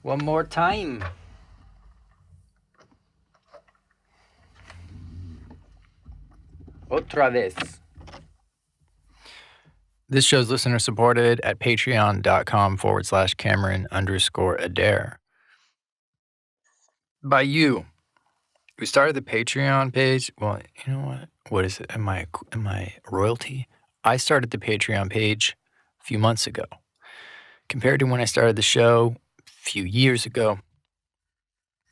One more time. Otra vez. This show's listener supported at patreon.com/Cameron_Adair. By you. We started the Patreon page. Well, you know what? What is it? Am I royalty? I started the Patreon page a few months ago. Compared to when I started the show a few years ago,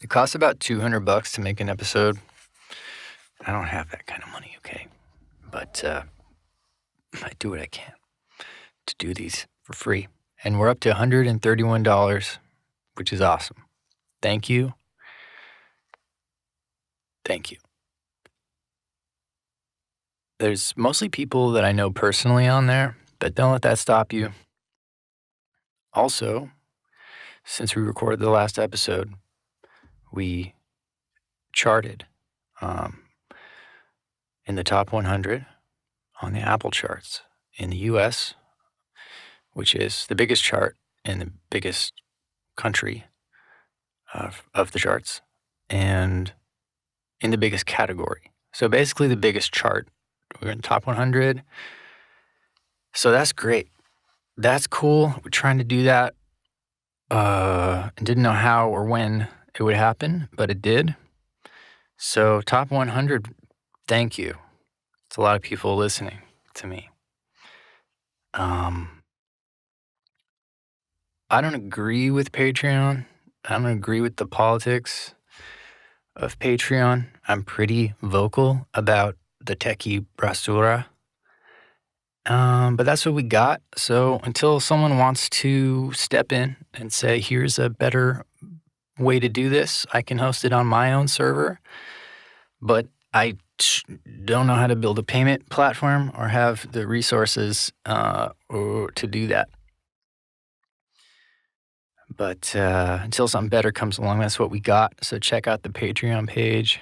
it costs about $200 to make an episode. I don't have that kind of money, okay? But I do what I can to do these for free. And we're up to $131, which is awesome. Thank you. Thank you. There's mostly people that I know personally on there, but don't let that stop you. Also, since we recorded the last episode, we charted in the top 100 on the Apple charts in the U.S., which is the biggest chart in the biggest country of the charts, and in the biggest category. So basically the biggest chart. We're in the top 100. So that's great. That's cool. We're trying to do that. And didn't know how or when it would happen, but it did. So top 100, thank you. It's a lot of people listening to me. I don't agree with Patreon. I don't agree with the politics of Patreon. I'm pretty vocal about the techie brasura. But that's what we got. So until someone wants to step in and say, here's a better way to do this, I can host it on my own server. But I don't know how to build a payment platform or have the resources to do that. But until something better comes along, that's what we got. So check out the Patreon page.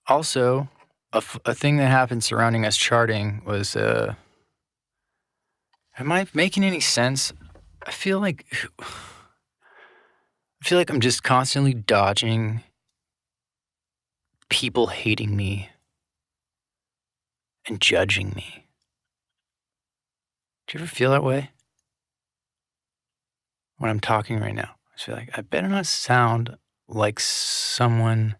Also, a thing that happened surrounding us charting was, am I making any sense? I feel like I'm just constantly dodging people hating me and judging me. Do you ever feel that way? When I'm talking right now, I feel like I better not sound like someone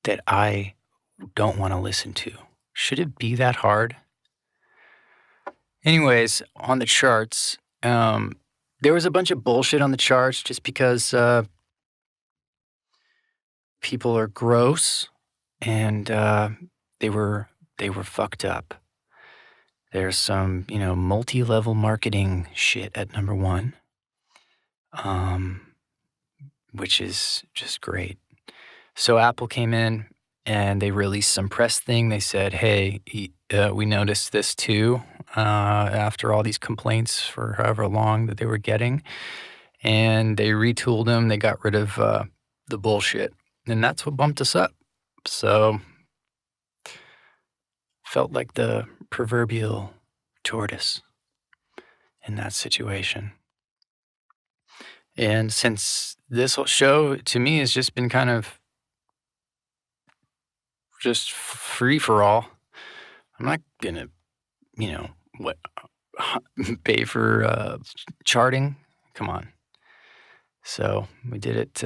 that I don't want to listen to. Should it be that hard? Anyways, on the charts, there was a bunch of bullshit on the charts just because people are gross and they were fucked up. There's some, multi-level marketing shit at number one, which is just great. So Apple came in and they released some press thing. They said, hey, we noticed this too after all these complaints for however long that they were getting. And they retooled them. They got rid of the bullshit. And that's what bumped us up. So felt like the proverbial tortoise in that situation. And since this whole show, to me, has just been kind of just free for all, I'm not going to, pay for charting. Come on. So we did it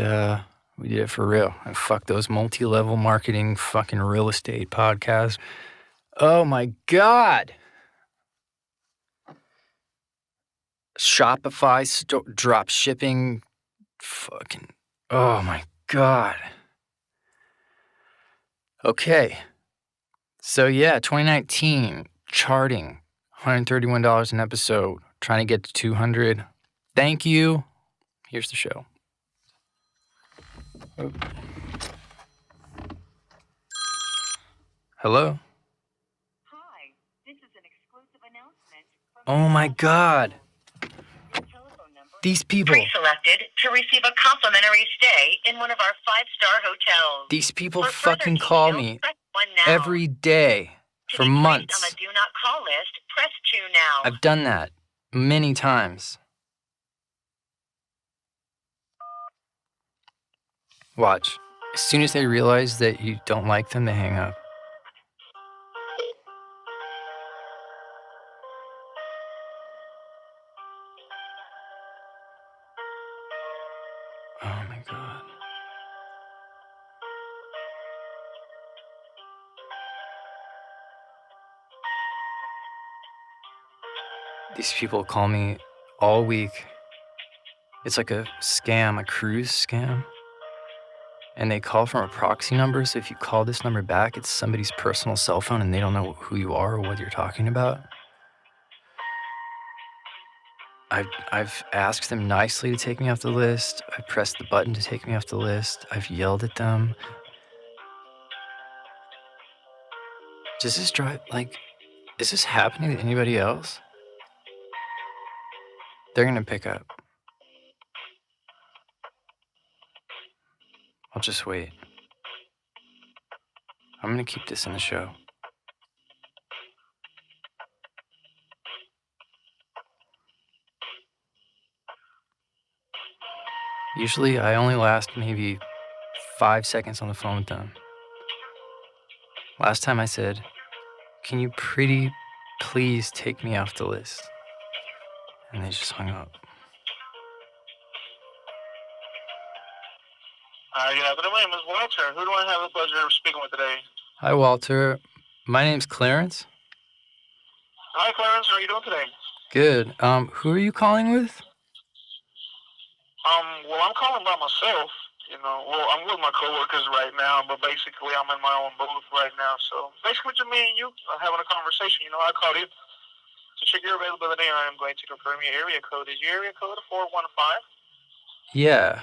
for real. And fuck those multi-level marketing fucking real estate podcasts. Oh my God. Shopify drop shipping. Fucking, oh my God. Okay. So yeah, 2019 charting, $131 an episode, trying to get to 200. Thank you. Here's the show. Oh. Hello? Hi, this is an exclusive announcement from Oh my God. These people. Pre-selected to receive a complimentary stay in one of our 5-star hotels. These people For fucking further call details, me press 1 now. every day To for be placed months. on the do not call list, press 2 now. I've done that many times. Watch. As soon as they realize that you don't like them, they hang up. Oh my God. These people call me all week. It's like a scam, a cruise scam. And they call from a proxy number, so if you call this number back, it's somebody's personal cell phone and they don't know who you are or what you're talking about. I've asked them nicely to take me off the list. I've pressed the button to take me off the list. I've yelled at them. Does this drive, is this happening to anybody else? They're gonna pick up. I'll just wait. I'm gonna keep this in the show. Usually I only last maybe 5 seconds on the phone with them. Last time I said, "Can you pretty please take me off the list?" And they just hung up. Yeah, but my name is Walter. Who do I have the pleasure of speaking with today? Hi, Walter. My name's Clarence. Hi, Clarence. How are you doing today? Good. Who are you calling with? Well, I'm calling by myself. Well, I'm with my coworkers right now, but basically I'm in my own booth right now. So basically, just me and you are having a conversation. I called you to check your availability, and I am going to confirm your area code. Is your area code 415? Yeah.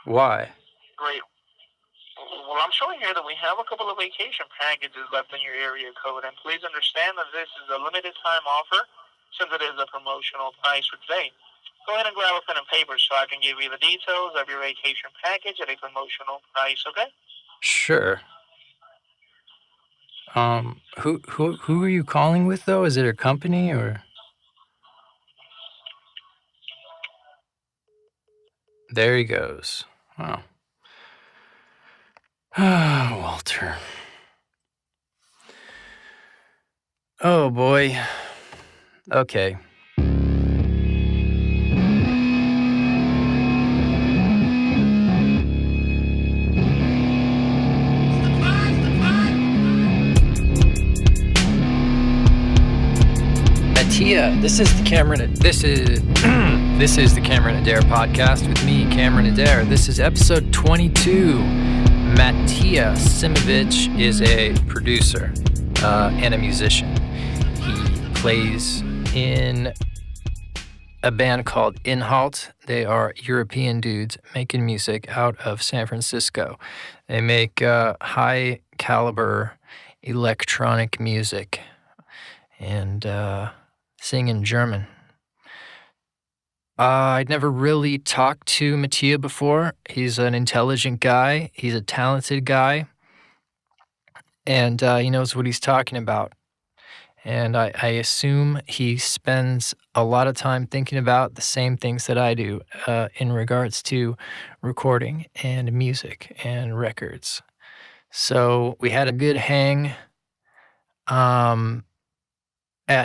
Why? Great. Well, I'm showing here that we have a couple of vacation packages left in your area code, and please understand that this is a limited time offer since it is a promotional price for today. Go ahead and grab a pen and paper so I can give you the details of your vacation package at a promotional price, okay? Sure. Who are you calling with though? Is it a company or? There he goes. Wow. Ah, Walter. Oh boy. Okay. Matia, this is the Cameron. This is the Cameron Adair podcast with me, Cameron Adair. This is episode 22. Matia Simovich is a producer and a musician. He plays in a band called Inhalt. They are European dudes making music out of San Francisco. They make high caliber electronic music and sing in German. I'd never really talked to Matia before. He's an intelligent guy. He's a talented guy. And he knows what he's talking about. And I assume he spends a lot of time thinking about the same things that I do in regards to recording and music and records. So we had a good hang at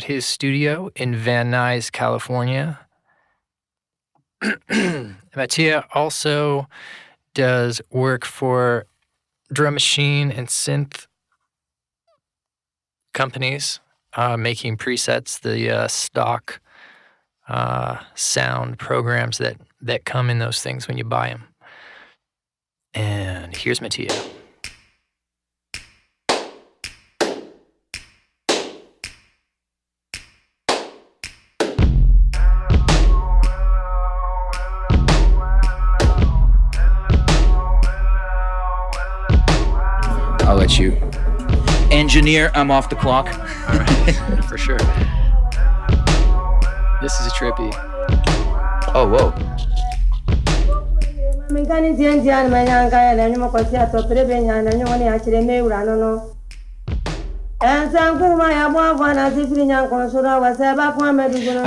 his studio in Van Nuys, California. Matia also does work for drum machine and synth companies, making presets, the stock sound programs that come in those things when you buy them. And here's Matia. I'll let you. Engineer, I'm off the clock. All right, for sure. This is trippy. Oh, whoa. I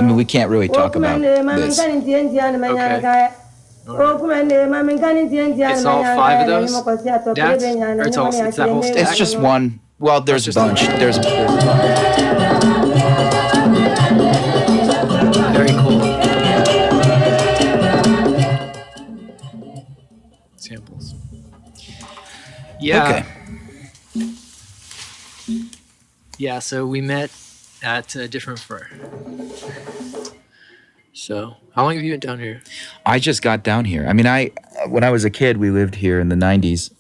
mean, we can't really talk about this. Okay. It's all 5 of those dats? Or it's that whole stack? It's just one. Well, there's a bunch. There's a bunch. Very cool. Samples. Yeah. Okay. Yeah, so we met at Different Fur. So, how long have you been down here? I just got down here. I mean, when I was a kid, we lived here in the 90s.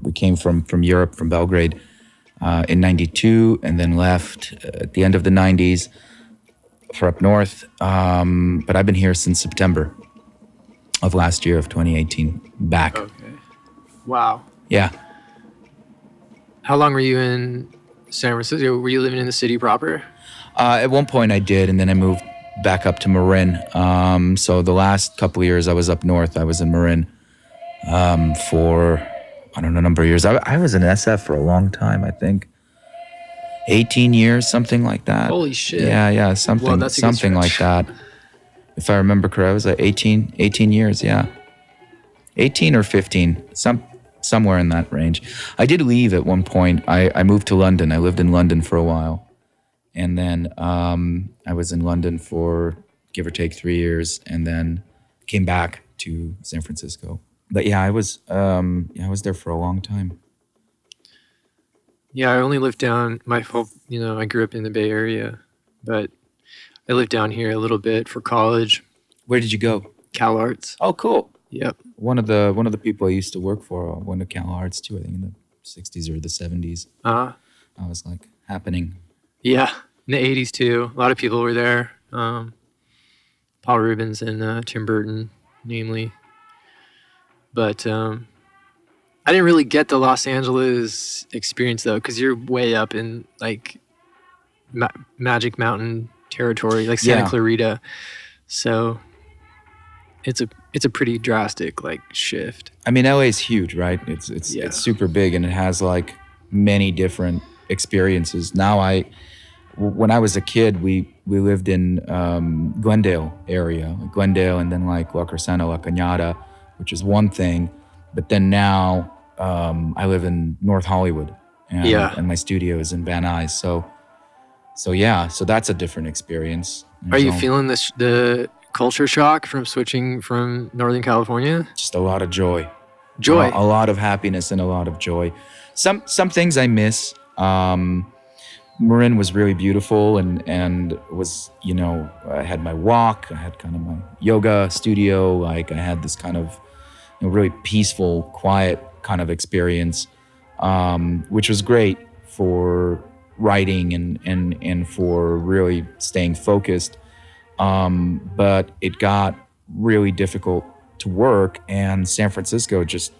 We came from Europe, from Belgrade, in 92, and then left at the end of the 90s for up north. But I've been here since September of last year, of 2018, back. Okay. Wow. Yeah. How long were you in San Francisco? Were you living in the city proper? At one point I did, and then I moved back up to Marin. So the last couple of years I was up north. I was in Marin for, I don't know, a number of years. I was in SF for a long time, I think. 18 years, something like that. Holy shit. Yeah, something like that. If I remember correctly, it was like 18 years, yeah. 18 or 15, somewhere in that range. I did leave at one point. I moved to London. I lived in London for a while. And then I was in London for give or take 3 years, and then came back to San Francisco. But yeah, I was there for a long time. Yeah, I only lived down I grew up in the Bay Area, but I lived down here a little bit for college. Where did you go? Cal Arts. Oh, cool. Yep. One of the people I used to work for went to Cal Arts too, I think in the 60s or the 70s. Uh-huh. I was like, happening. Yeah, in the 80s too. A lot of people were there. Paul Rubens and Tim Burton, namely. But I didn't really get the Los Angeles experience though, because you're way up in like Magic Mountain territory, like Santa Clarita. So it's a pretty drastic like shift. I mean, LA is huge, right? It's super big, and it has like many different experiences. Now when I was a kid, we lived in Glendale area, like Glendale, and then like La Crescenta, La Cañada, which is one thing. But then now I live in North Hollywood, and my studio is in Van Nuys. So that's a different experience. Are you feeling the culture shock from switching from Northern California? Just a lot of joy. A lot of happiness and a lot of joy. Some things I miss. Marin was really beautiful and was, I had my walk, I had kind of my yoga studio, like I had this kind of really peaceful, quiet kind of experience, which was great for writing and for really staying focused. But it got really difficult to work, and San Francisco just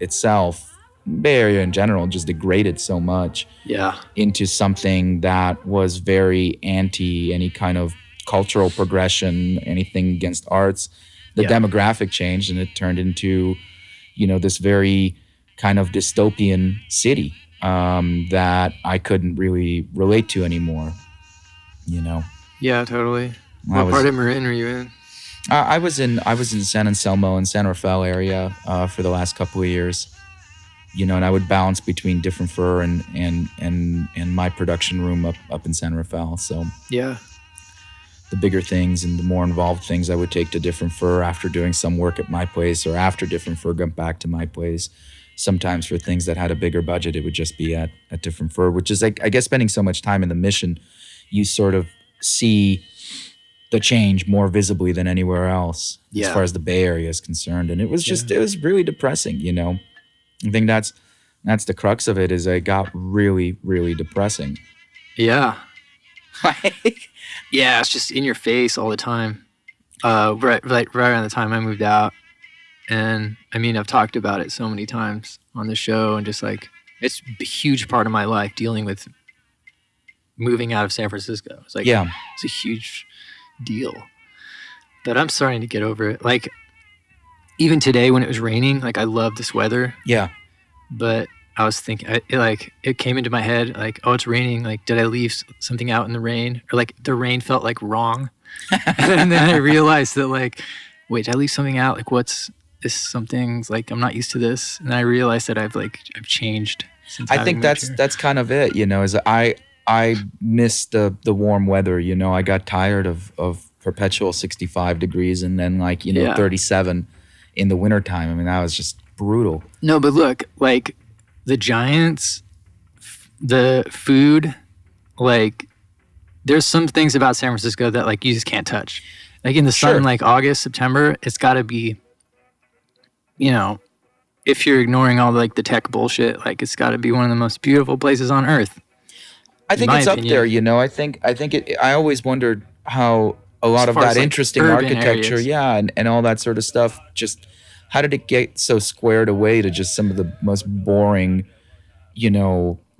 itself, Bay Area in general, just degraded so much into something that was very anti any kind of cultural progression, anything against arts. The demographic changed, and it turned into, this very kind of dystopian city that I couldn't really relate to anymore, Yeah, totally. What part of Marin were you in? I was in San Anselmo and San Rafael area for the last couple of years, and I would bounce between Different Fur and my production room up in San Rafael. So the bigger things and the more involved things I would take to Different Fur after doing some work at my place, or after Different Fur got back to my place. Sometimes for things that had a bigger budget, it would just be at Different Fur, which is like, I guess, spending so much time in the Mission, you sort of see the change more visibly than anywhere else as far as the Bay Area is concerned. And it was just, it was really depressing, I think that's the crux of it, is it got really, really depressing. Yeah. Yeah, it's just in your face all the time. Right around the time I moved out. And I mean, I've talked about it so many times on the show, and just like, it's a huge part of my life dealing with moving out of San Francisco. It's like, it's a huge deal. But I'm starting to get over it. Like, even today when it was raining, like, I love this weather. Yeah. But I was thinking, it came into my head, like, oh, it's raining. Like, did I leave something out in the rain? Or like, the rain felt like wrong. And then I realized that, like, wait, did I leave something out? Like, what's this? Something's like, I'm not used to this. And I realized that I've changed since I having think moved here. that's kind of it, is I miss the warm weather, I got tired of perpetual 65 degrees and then 37 in the wintertime. I mean, that was just brutal. No, but look, like the Giants, the food, like there's some things about San Francisco that like you just can't touch. Like in the sun, Sure. like August, September, it's got to be, if you're ignoring all like the tech bullshit, like it's got to be one of the most beautiful places on earth. I think it's up there, I think I always wondered how a lot of that interesting architecture, areas. and all that sort of stuff, just how did it get so squared away to just some of the most boring,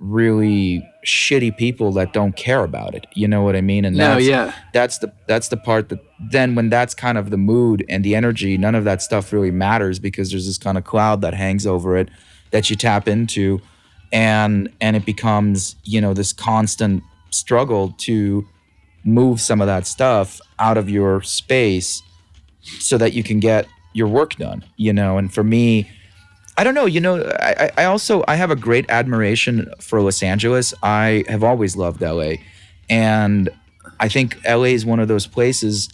really shitty people that don't care about it. You know what I mean? And that's the part that then when that's kind of the mood and the energy, none of that stuff really matters because there's this kind of cloud that hangs over it that you tap into, and it becomes, this constant struggle to move some of that stuff out of your space so that you can get your work done, and for me, I don't know, I have a great admiration for Los Angeles. I have always loved LA, and I think LA is one of those places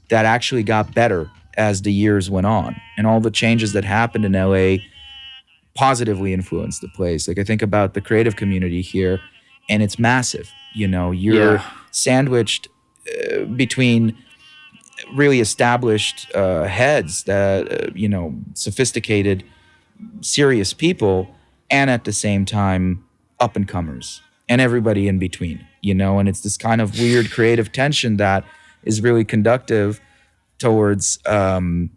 that actually got better as the years went on, and all the changes that happened in LA positively influenced the place. Like I think about the creative community here, and it's massive. You're sandwiched between really established heads that sophisticated, serious people, and at the same time up and comers and everybody in between. And it's this kind of weird creative tension that is really conductive towards art.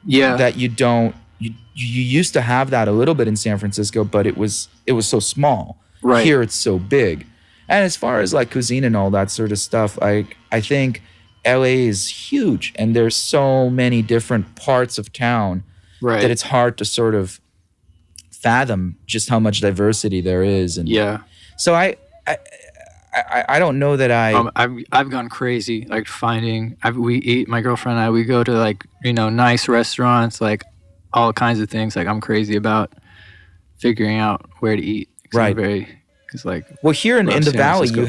Yeah. That you don't. You used to have that a little bit in San Francisco, but it was so small. Right. Here it's so big. And as far as like cuisine and all that sort of stuff, I think LA is huge, and there's so many different parts of town that it's hard to sort of fathom just how much diversity there is. And so I don't know that I've gone crazy like finding. We eat, my girlfriend and I. We go to like nice restaurants, like all kinds of things. Like I'm crazy about figuring out where to eat. Right. Well, here in the valley, you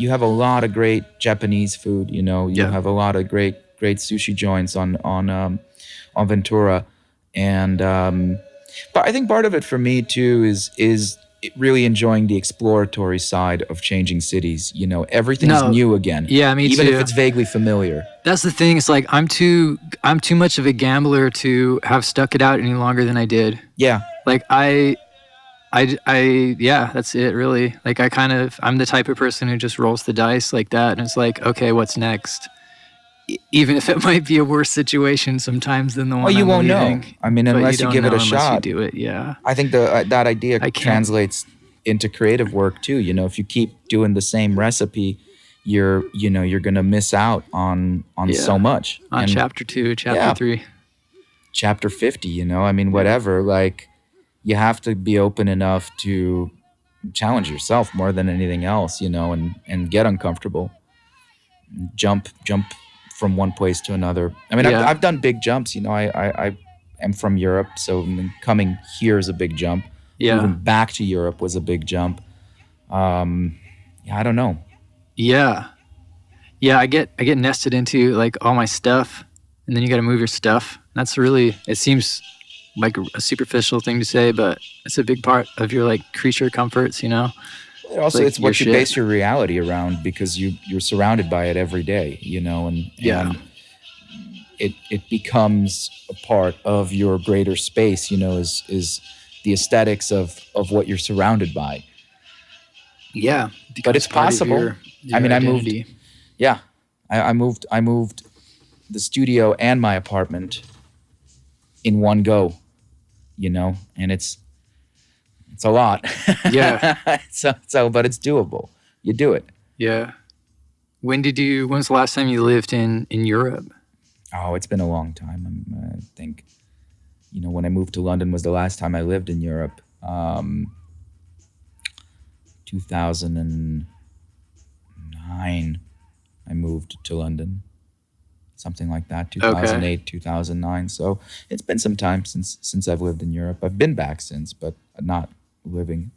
have a lot of great Japanese food. You have a lot of great sushi joints on Ventura, and but I think part of it for me too is really enjoying the exploratory side of changing cities. Everything's new again. Yeah, me even too. if it's vaguely familiar. That's the thing. It's like I'm too much of a gambler to have stuck it out any longer than I did. Yeah. Like yeah, that's it really. Like I'm the type of person who just rolls the dice like that, and it's like, okay, what's next? Even if it might be a worse situation sometimes than the one. Well, you I'm won't leaving. know. I mean, unless you give it a shot. You do it, yeah. I think that idea translates into creative work too. If you keep doing the same recipe, you're gonna miss out on so much. On chapter 2, chapter 3, chapter 50. I mean, whatever. Like, you have to be open enough to challenge yourself more than anything else. And get uncomfortable, jump from one place to another. I mean, I've done big jumps. I am from Europe, so coming here is a big jump. Yeah. Moving back to Europe was a big jump. I don't know. Yeah. I get nested into like all my stuff, and then you got to move your stuff. That's really, it seems like a superficial thing to say, but it's a big part of your like creature comforts. Also, it's what you base your reality around, because you're surrounded by it every day, and it becomes a part of your greater space, is the aesthetics of what you're surrounded by. Yeah. But it's possible. Your I mean, identity. I moved the studio and my apartment in one go, and it's a lot. Yeah. so, but it's doable. You do it. Yeah. When's the last time you lived in Europe? Oh, it's been a long time. I think, when I moved to London was the last time I lived in Europe. 2009, I moved to London. something like that, 2008, 2009. So it's been some time since I've lived in Europe. I've been back since, but not living.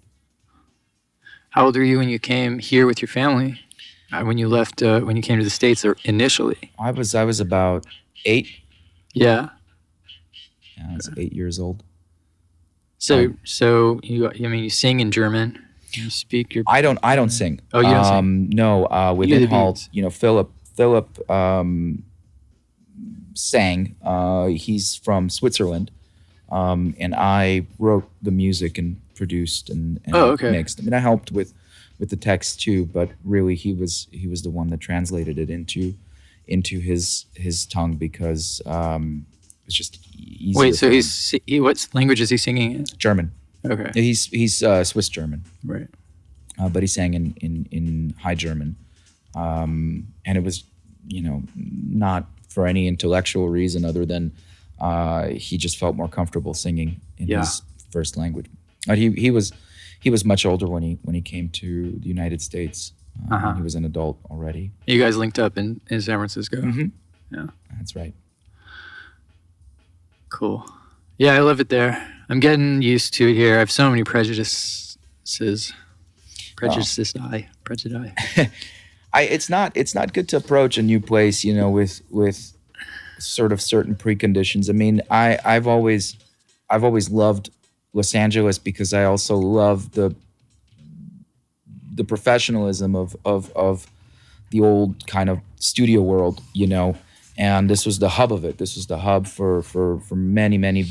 How old were you when you came here with your family? When you left, when you came to the States initially? I was about 8. Yeah. Yeah, I was 8 years old. So you sing in German. You speak your. I don't sing. Oh, you don't sing? No. With Inhalt, Philip sang. He's from Switzerland, and I wrote the music and produced and mixed. I mean, I helped with the text too, but really he was the one that translated it into his tongue because it's just easier. Wait, so what language is he singing in? German. Okay. He's Swiss German. Right. But he sang in High German, and it was not for any intellectual reason other than he just felt more comfortable singing in his first language. But he was much older when he came to the United States. He was an adult already. You guys linked up in San Francisco. Mm-hmm. Yeah, that's right. Cool. Yeah, I love it there. I'm getting used to it here. I have so many prejudices. Prejudice. It's not good to approach a new place, with sort of certain preconditions. I mean, I've always loved Los Angeles because I also love the professionalism of the old kind of studio world, and this was the hub of it. This was the hub for many,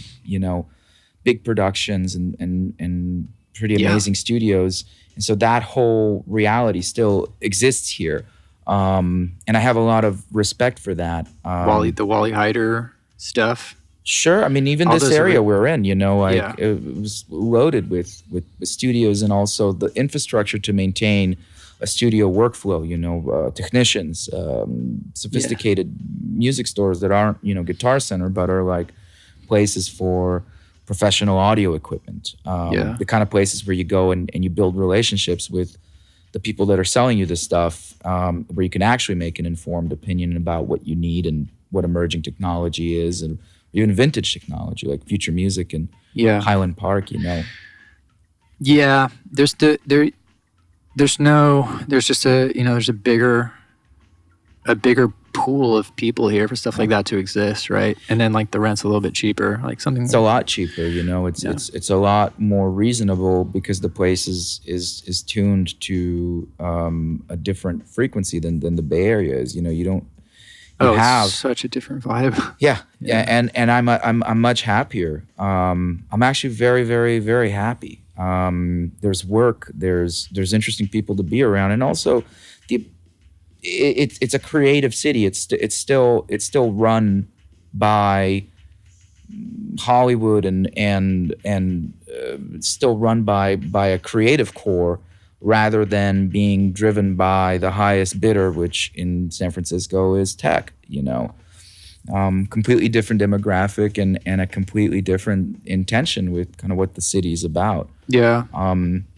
big productions and pretty amazing studios. And so that whole reality still exists here. And I have a lot of respect for that. The Wally Heider stuff. Sure. I mean, even this area we're in, it was loaded with studios and also the infrastructure to maintain a studio workflow, technicians, sophisticated music stores that aren't, Guitar Center, but are like places for professional audio equipment. The kind of places where you go and you build relationships with the people that are selling you this stuff, where you can actually make an informed opinion about what you need and what emerging technology is, and even vintage technology like Future Music and Highland Park. Yeah, there's just a bigger pool of people here for stuff like that to exist, right? And then like the rent's a little bit cheaper, like something. It's a lot cheaper, It's a lot more reasonable because the place is tuned to a different frequency than the Bay Area is. You don't. It's such a different vibe. Yeah. And I'm much happier. I'm actually very, very, very happy. There's work. There's interesting people to be around, and also it's a creative city. It's still run by Hollywood and still run by a creative core rather than being driven by the highest bidder, which in San Francisco is tech. Completely different demographic and a completely different intention with kind of what the city is about. Yeah.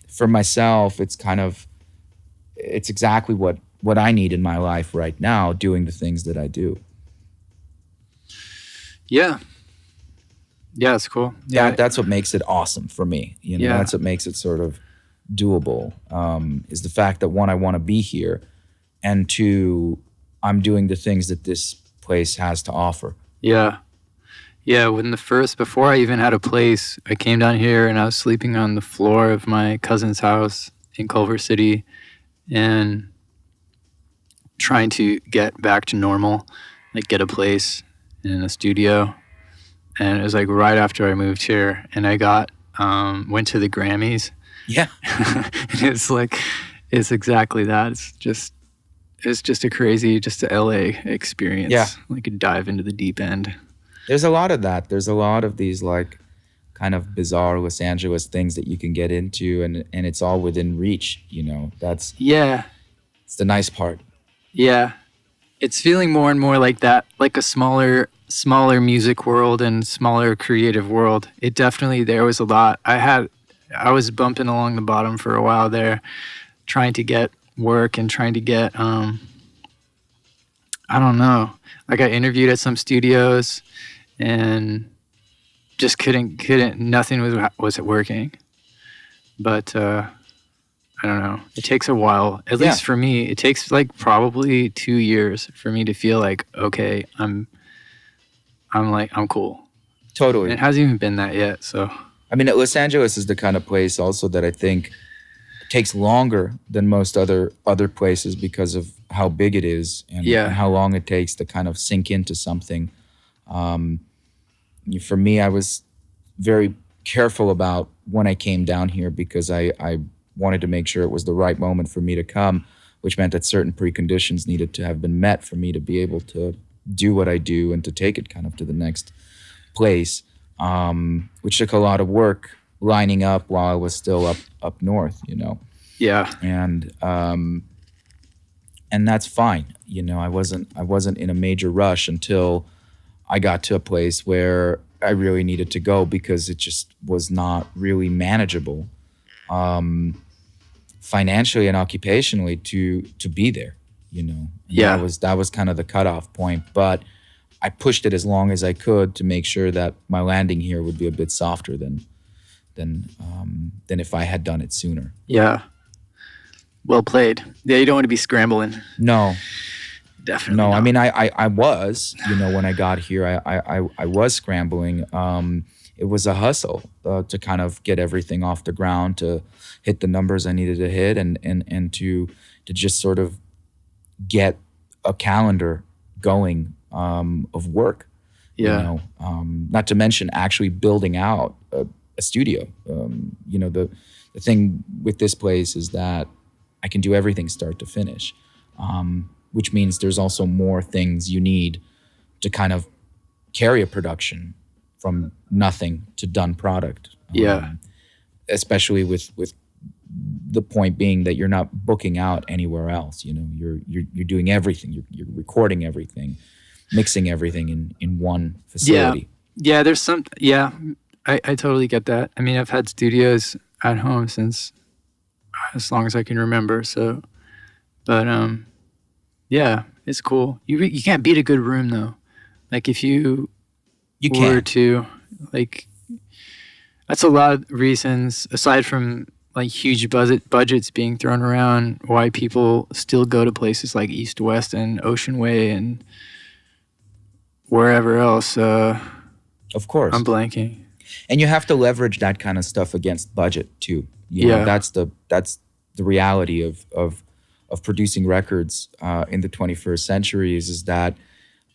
For myself, it's exactly what I need in my life right now, doing the things that I do. Yeah. Yeah, it's cool. Yeah, that's what makes it awesome for me. That's what makes it sort of doable, is the fact that one, I want to be here, and two, I'm doing the things that this place has to offer. Yeah. Yeah, before I even had a place, I came down here and I was sleeping on the floor of my cousin's house in Culver City and trying to get back to normal, like get a place in a studio. And it was like right after I moved here, and I went to the Grammys. Yeah. And it's exactly that. It's just a crazy, just a LA experience. Yeah. Like a dive into the deep end. There's a lot of that. There's a lot of these like kind of bizarre Los Angeles things that you can get into, and it's all within reach, It's the nice part. Yeah. It's feeling more and more like that, like a smaller music world and smaller creative world. It definitely, there was a lot. I was bumping along the bottom for a while there, trying to get work and trying to get I don't know. Like I interviewed at some studios and just couldn't. Nothing was working. But I don't know. It takes a while. At least for me, it takes like probably 2 years for me to feel like, okay, I'm cool. Totally. And it hasn't even been that yet. So I mean, Los Angeles is the kind of place also that I think takes longer than most other places because of how big it is and how long it takes to kind of sink into something. For me, I was very careful about when I came down here because I wanted to make sure it was the right moment for me to come, which meant that certain preconditions needed to have been met for me to be able to do what I do and to take it kind of to the next place, which took a lot of work lining up while I was still up north, you know. Yeah. And that's fine. You know, I wasn't in a major rush until I got to a place where I really needed to go because it just was not really manageable, financially and occupationally to be there, you know. And that was kind of the cutoff point. But I pushed it as long as I could to make sure that my landing here would be a bit softer than if I had done it sooner. Yeah. Well played. Yeah, you don't want to be scrambling. No. Definitely No, not. I mean, I was, you know, when I got here, I was scrambling. It was a hustle to kind of get everything off the ground, to hit the numbers I needed to hit, and to just sort of get a calendar going of work. Yeah. You know, not to mention actually building out a studio. You know, the thing with this place is that I can do everything start to finish, which means there's also more things you need to kind of carry a production from nothing to done product. Especially with the point being that you're not booking out anywhere else. You know, you're doing everything. You're recording everything, mixing everything in one facility. Yeah. There's some. Yeah, I totally get that. I mean, I've had studios at home since as long as I can remember. So, but yeah, it's cool. You can't beat a good room though. Like if you were to, like, that's a lot of reasons aside from like huge budgets being thrown around why people still go to places like East West and Ocean Way and wherever else. Of course, I'm blanking. And you have to leverage that kind of stuff against budget too. You know, that's the reality of producing records in the 21st century is that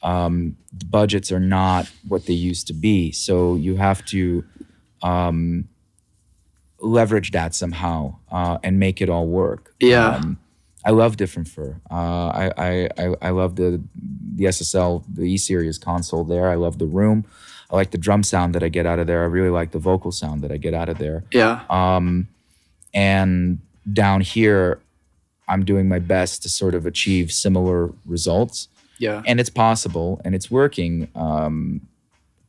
the budgets are not what they used to be. So you have to leverage that somehow and make it all work. I love Different Fur. I love the SSL, the E-Series console there. I love the room. I like the drum sound that I get out of there. I really like the vocal sound that I get out of there. And down here, I'm doing my best to sort of achieve similar results. And it's possible, and it's working. And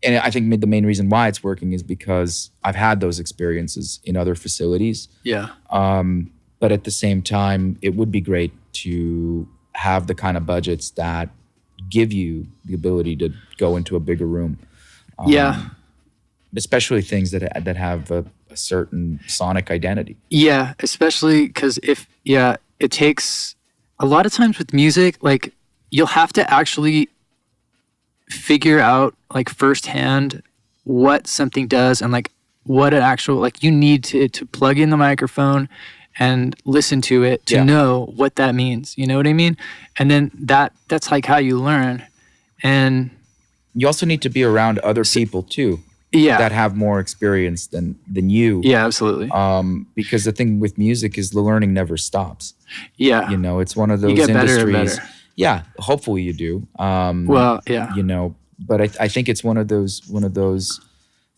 I think the main reason why it's working is because I've had those experiences in other facilities. But at the same time, it would be great to have the kind of budgets that give you the ability to go into a bigger room. Especially things that have a certain sonic identity. Especially because it takes a lot of times with music, like you'll have to actually figure out like firsthand what something does and like what an actual, like you need to plug in the microphone and listen to it to know what that means. You know what I mean? And then that's like how you learn. And you also need to be around other people too. That have more experience than you. Absolutely. Because the thing with music is the learning never stops. You know, it's one of those you get industries. Better and better. Hopefully you do. You know, but I think it's one of those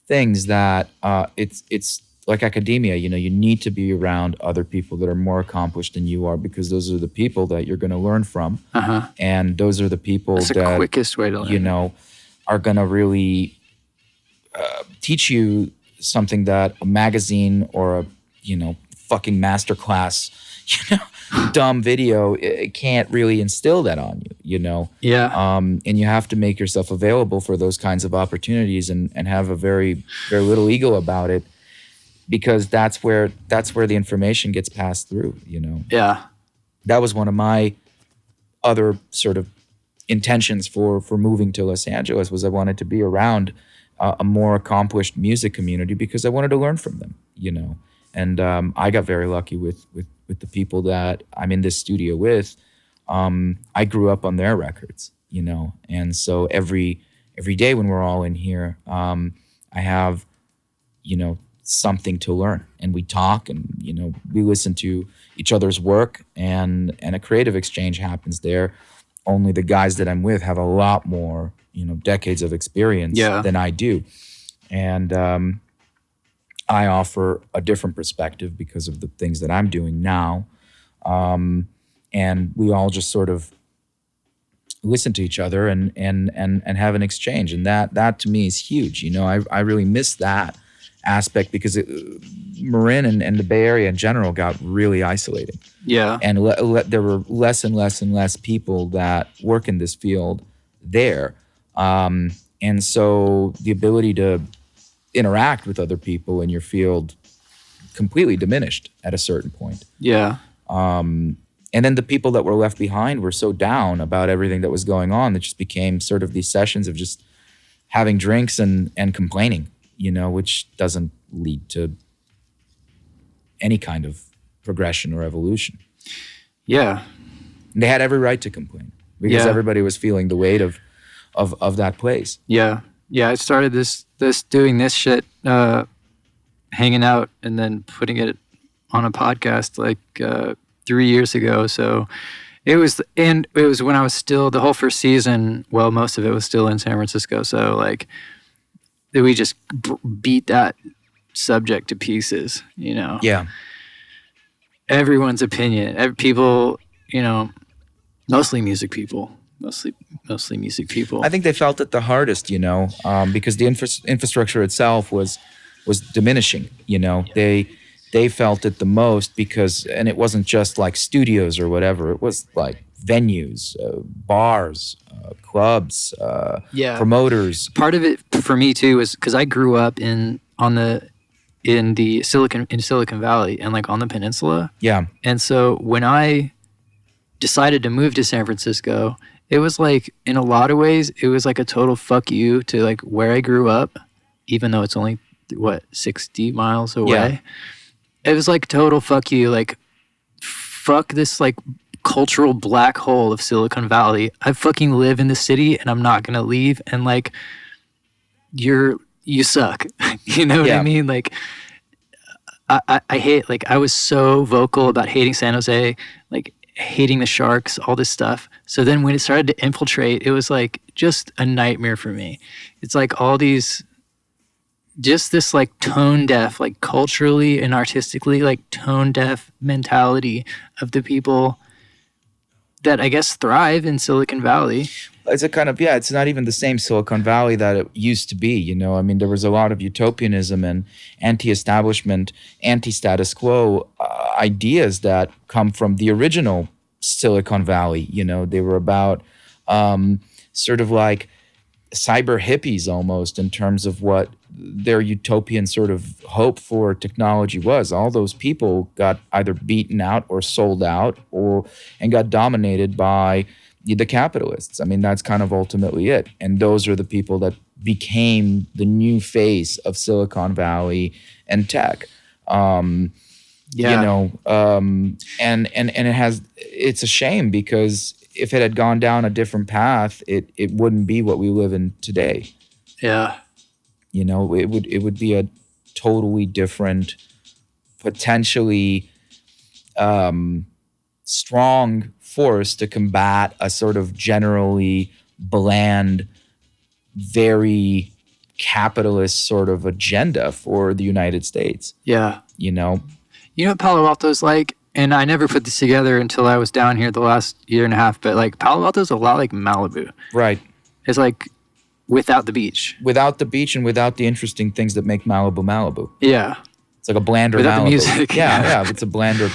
things that it's like academia. You know, you need to be around other people that are more accomplished than you are because those are the people that you're going to learn from, and those are the people That's the quickest way to learn. You know, are going to really teach you something that a magazine or a fucking masterclass dumb video, it can't really instill that on you. Yeah. And you have to make yourself available for those kinds of opportunities and have a very, very little ego about it, because that's where the information gets passed through. Yeah. That was one of my other sort of intentions for moving to Los Angeles, was I wanted to be around a more accomplished music community, because I wanted to learn from them, And I got very lucky with the people that I'm in this studio with. I grew up on their records, and so every day when we're all in here, I have, something to learn, and we talk, and we listen to each other's work, and a creative exchange happens there. Only the guys that I'm with have a lot more, decades of experience than I do. And I offer a different perspective because of the things that I'm doing now. And we all just sort of listen to each other and have an exchange. And that to me is huge. I really miss that aspect, because Marin and the Bay Area in general got really isolated. Yeah. And there were less and less and less people that work in this field there. And so the ability to interact with other people in your field completely diminished at a certain point. Yeah. And then the people that were left behind were so down about everything that was going on that just became sort of these sessions of just having drinks and complaining, which doesn't lead to any kind of progression or evolution. Yeah. And they had every right to complain, because everybody was feeling the weight of that place. Yeah. Yeah. I started this doing this shit, hanging out and then putting it on a podcast like 3 years ago. So it was when I was still, the whole first season, well, most of it was still in San Francisco. So like we just beat that subject to pieces, Yeah. Everyone's opinion, people, mostly music people. I think they felt it the hardest, because the infrastructure itself was diminishing. They felt it the most because, and it wasn't just like studios or whatever. It was like venues, bars, clubs, promoters. Part of it for me too was because I grew up in Silicon Valley and like on the peninsula. Yeah. And so when I decided to move to San Francisco, it was like, in a lot of ways, it was like a total fuck you to like where I grew up, even though it's only 60 miles away. Yeah. It was like total fuck you, like fuck this like cultural black hole of Silicon Valley. I fucking live in the city and I'm not gonna leave, and like you suck. You know what I mean? Like I hate, like I was so vocal about hating San Jose, like hating the Sharks, all this stuff. So then when it started to infiltrate, it was like just a nightmare for me. It's like all these, just this like tone deaf, like culturally and artistically like tone deaf mentality of the people that I guess thrive in Silicon Valley. It's a kind of, it's not even the same Silicon Valley that it used to be, I mean, there was a lot of utopianism and anti-establishment, anti-status quo ideas that come from the original Silicon Valley. They were about sort of like cyber hippies almost, in terms of what their utopian sort of hope for technology was. All those people got either beaten out or sold out and got dominated by the capitalists. I mean, that's kind of ultimately it. And those are the people that became the new face of Silicon Valley and tech. And it's a shame, because if it had gone down a different path, it wouldn't be what we live in today. Yeah. It would be a totally different, potentially strong force to combat a sort of generally bland, very capitalist sort of agenda for the United States. Yeah. You know what Palo Alto's like? And I never put this together until I was down here the last year and a half, but like Palo Alto's a lot like Malibu. Right. It's like without the beach. Without the beach and without the interesting things that make Malibu Malibu. Yeah. It's like a blander Without the Malibu. music. Yeah, it's a blander.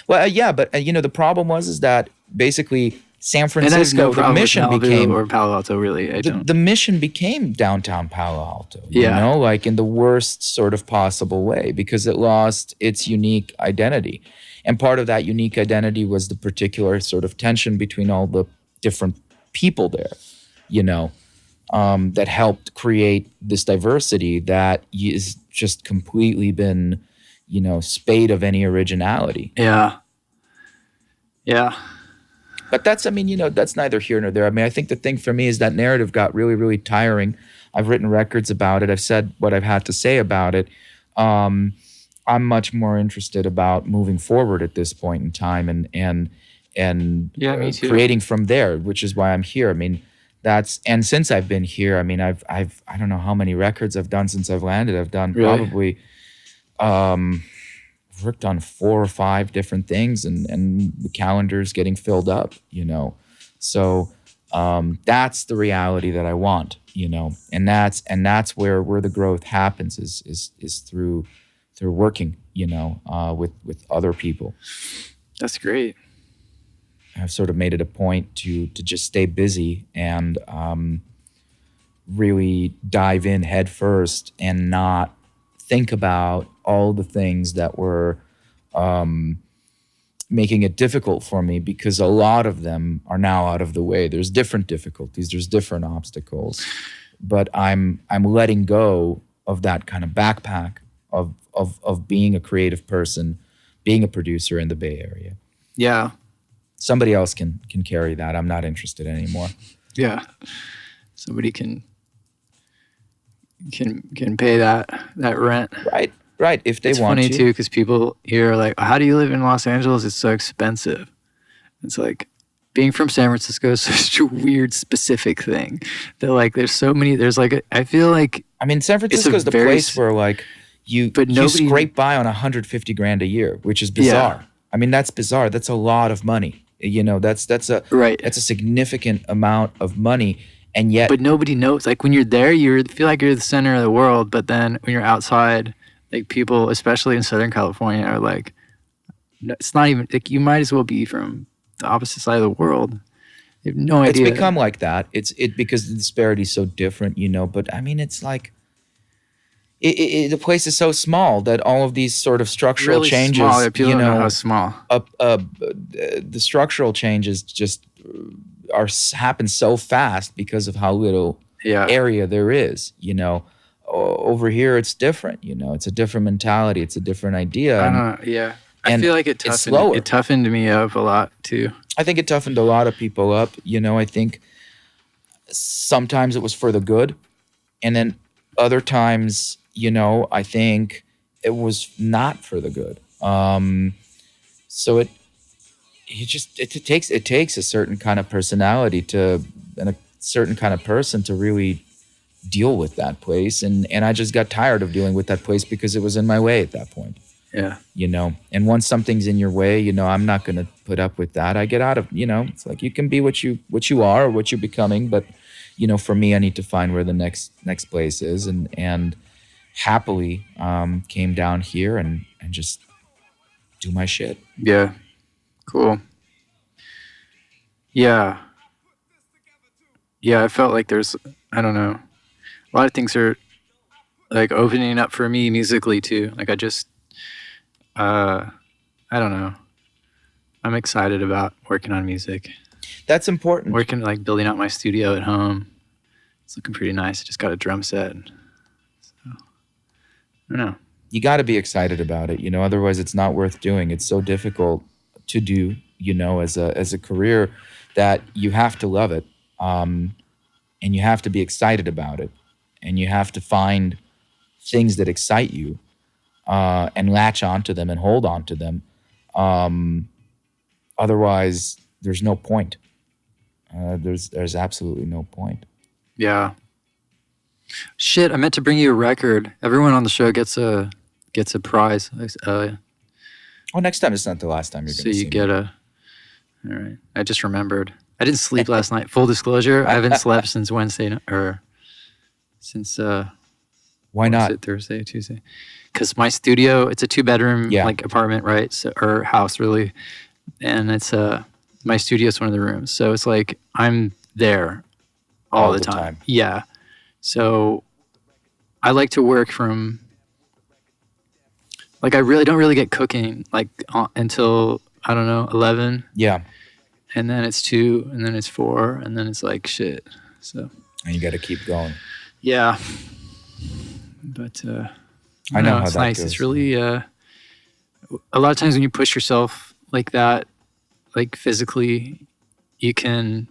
Well, yeah, but the problem was that basically San And I have Francisco, no the problem with mission Malibu became or Palo Alto, really. I don't. the mission became downtown Palo Alto. Yeah. Like in the worst sort of possible way, because it lost its unique identity. And part of that unique identity was the particular sort of tension between all the different people there, that helped create this diversity that is just completely been, spade of any originality. Yeah. Yeah. But that's neither here nor there. I mean, I think the thing for me is that narrative got really, really tiring. I've written records about it. I've said what I've had to say about it. I'm much more interested about moving forward at this point in time and me too. creating from there, which is why I'm here. I mean, and since I've been here, I mean, I don't know how many records I've done since I've landed. I've done probably worked on 4 or 5 different things, and the calendar's getting filled up, So that's the reality that I want, and that's where the growth happens is through working, with other people. That's great. I've sort of made it a point to just stay busy and really dive in head first and not think about all the things that were making it difficult for me, because a lot of them are now out of the way. There's different difficulties, there's different obstacles, but I'm letting go of that kind of backpack of being a creative person, being a producer in the Bay Area. Yeah. Somebody else can carry that. I'm not interested anymore. Yeah. Somebody can pay that rent. Right. If they want to. It's funny too, because people here are like, how do you live in Los Angeles? It's so expensive. It's like being from San Francisco is such a weird, specific thing. That like, there's so many. There's like, I feel like. I mean, San Francisco is the place where like you scrape by on $150,000 a year, which is bizarre. Yeah. I mean, that's bizarre. That's a lot of money. That's a significant amount of money. And yet, but nobody knows. Like when you're there, you feel like you're the center of the world. But then when you're outside, like people, especially in Southern California, are like, it's not even like you might as well be from the opposite side of the world. They have no idea. It's become like that. It's because the disparity is so different, But I mean, it's like the place is so small that all of these sort of structural really changes, small. People don't know how small. The structural changes just happen so fast because of how little area there is, Over here, it's different, It's a different mentality. It's a different idea. I feel like it toughened me up a lot too. I think it toughened a lot of people up. I think sometimes it was for the good, and then other times, I think it was not for the good. So it takes a certain kind of personality and a certain kind of person to really deal with that place. And I just got tired of dealing with that place because it was in my way at that point. Yeah. And once something's in your way, I'm not going to put up with that. I get out of, it's like you can be what you are or what you're becoming. But, for me, I need to find where the next place is and happily came down here and just do my shit. Yeah. Cool. Yeah. Yeah, I felt like there's, I don't know, a lot of things are like opening up for me musically too. Like I just, I don't know. I'm excited about working on music. That's important. Working, like building out my studio at home. It's looking pretty nice. I just got a drum set. So, I don't know. You got to be excited about it, otherwise it's not worth doing. It's so difficult to do, as a career, that you have to love it. And you have to be excited about it. And you have to find things that excite you and latch onto them and hold on to them. Otherwise, there's no point. There's absolutely no point. Yeah. Shit, I meant to bring you a record. Everyone on the show gets a prize. Next time. It's not the last time you're going to see me. So you get a... All right. I just remembered. I didn't sleep last night. Full disclosure, I haven't slept since Wednesday, or since Why Or not? is it Thursday, Tuesday? Because my studio, it's a 2-bedroom Yeah. like apartment, right? So, or house, really. And it's my studio's one of the rooms. So it's like I'm there all the time. Yeah. So I like to work from, like, I really don't really get cooking like until, I don't know, 11. Yeah. And then it's 2, and then it's 4, and then it's like shit. So. And you got to keep going. Yeah. But I know how it's that nice. goes. It's really a lot of times when you push yourself like that, like physically, you can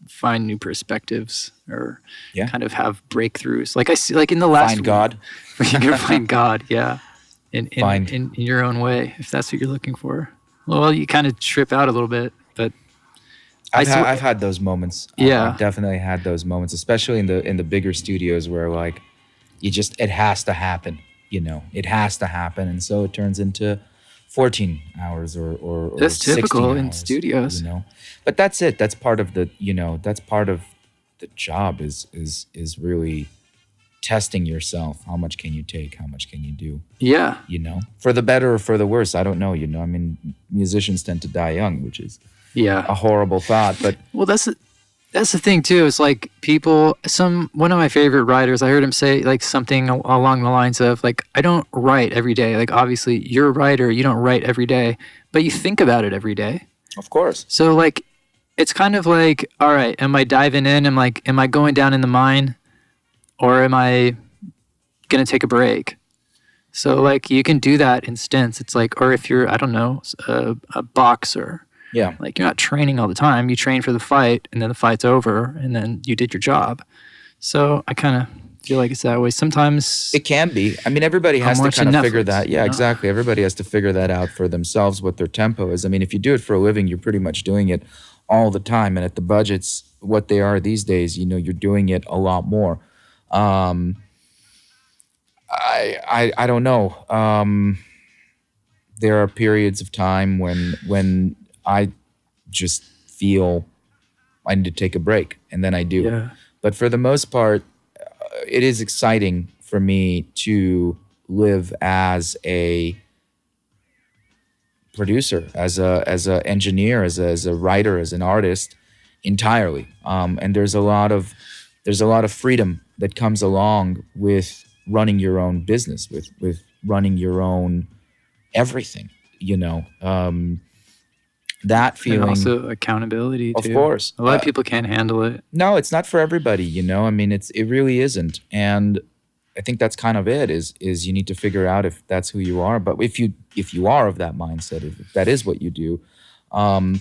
find new perspectives or kind of have breakthroughs. Like I see, like in the last Find God. You can find God, yeah, in your own way, if that's what you're looking for. Well, you kind of trip out a little bit, but I've had those moments. Yeah, I've definitely had those moments, especially in the bigger studios where like it has to happen. It has to happen, and so it turns into 14 hours or that's 16 typical hours, in studios. But that's it. That's part of the that's part of the job is really testing yourself. How much can you take? How much can you do? Yeah. For the better or for the worse, I don't know. I mean, musicians tend to die young, which is a horrible thought. But well, that's the thing too. It's like one of my favorite writers, I heard him say like something along the lines of like, I don't write every day. Like obviously you're a writer, you don't write every day, but you think about it every day. Of course. So like, it's kind of like, all right, am I diving in? Am I going down in the mine, or am I going to take a break? So like you can do that in stints. It's like, or if you're, I don't know, a boxer. Yeah. Like you're not training all the time. You train for the fight, and then the fight's over, and then you did your job. So I kind of feel like it's that way. Sometimes it can be. I mean, everybody has to kind of figure that. Yeah, exactly. Everybody has to figure that out for themselves, what their tempo is. I mean, if you do it for a living, you're pretty much doing it all the time. And at the budgets, what they are these days, you're doing it a lot more. I don't know. There are periods of time when I just feel I need to take a break, and then I do. Yeah. But for the most part, it is exciting for me to live as a producer, as a engineer, as a writer, as an artist entirely. And there's a lot of freedom that comes along with running your own business, with running your own everything. That feeling, and also accountability too. Of course, a lot of people can't handle it. No, it's not for everybody. I mean, it really isn't. And I think that's kind of it. Is you need to figure out if that's who you are. But if you are of that mindset, if that is what you do, I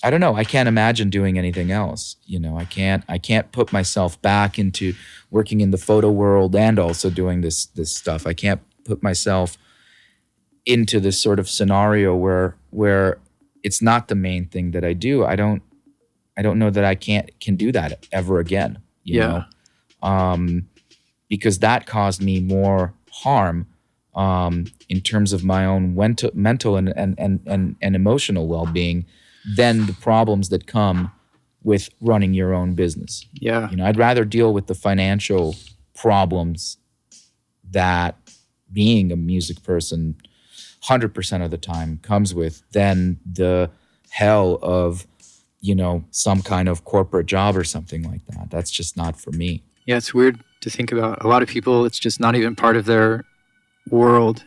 don't know. I can't imagine doing anything else. I can't put myself back into working in the photo world and also doing this stuff. I can't put myself into this sort of scenario where it's not the main thing that I do. I don't know that I can do that ever again. You know, because that caused me more harm in terms of my own mental and emotional well-being than the problems that come with running your own business. Yeah, I'd rather deal with the financial problems that being a music person 100% of the time comes with than the hell of, some kind of corporate job or something like that. That's just not for me. Yeah, it's weird to think about. A lot of people, it's just not even part of their world,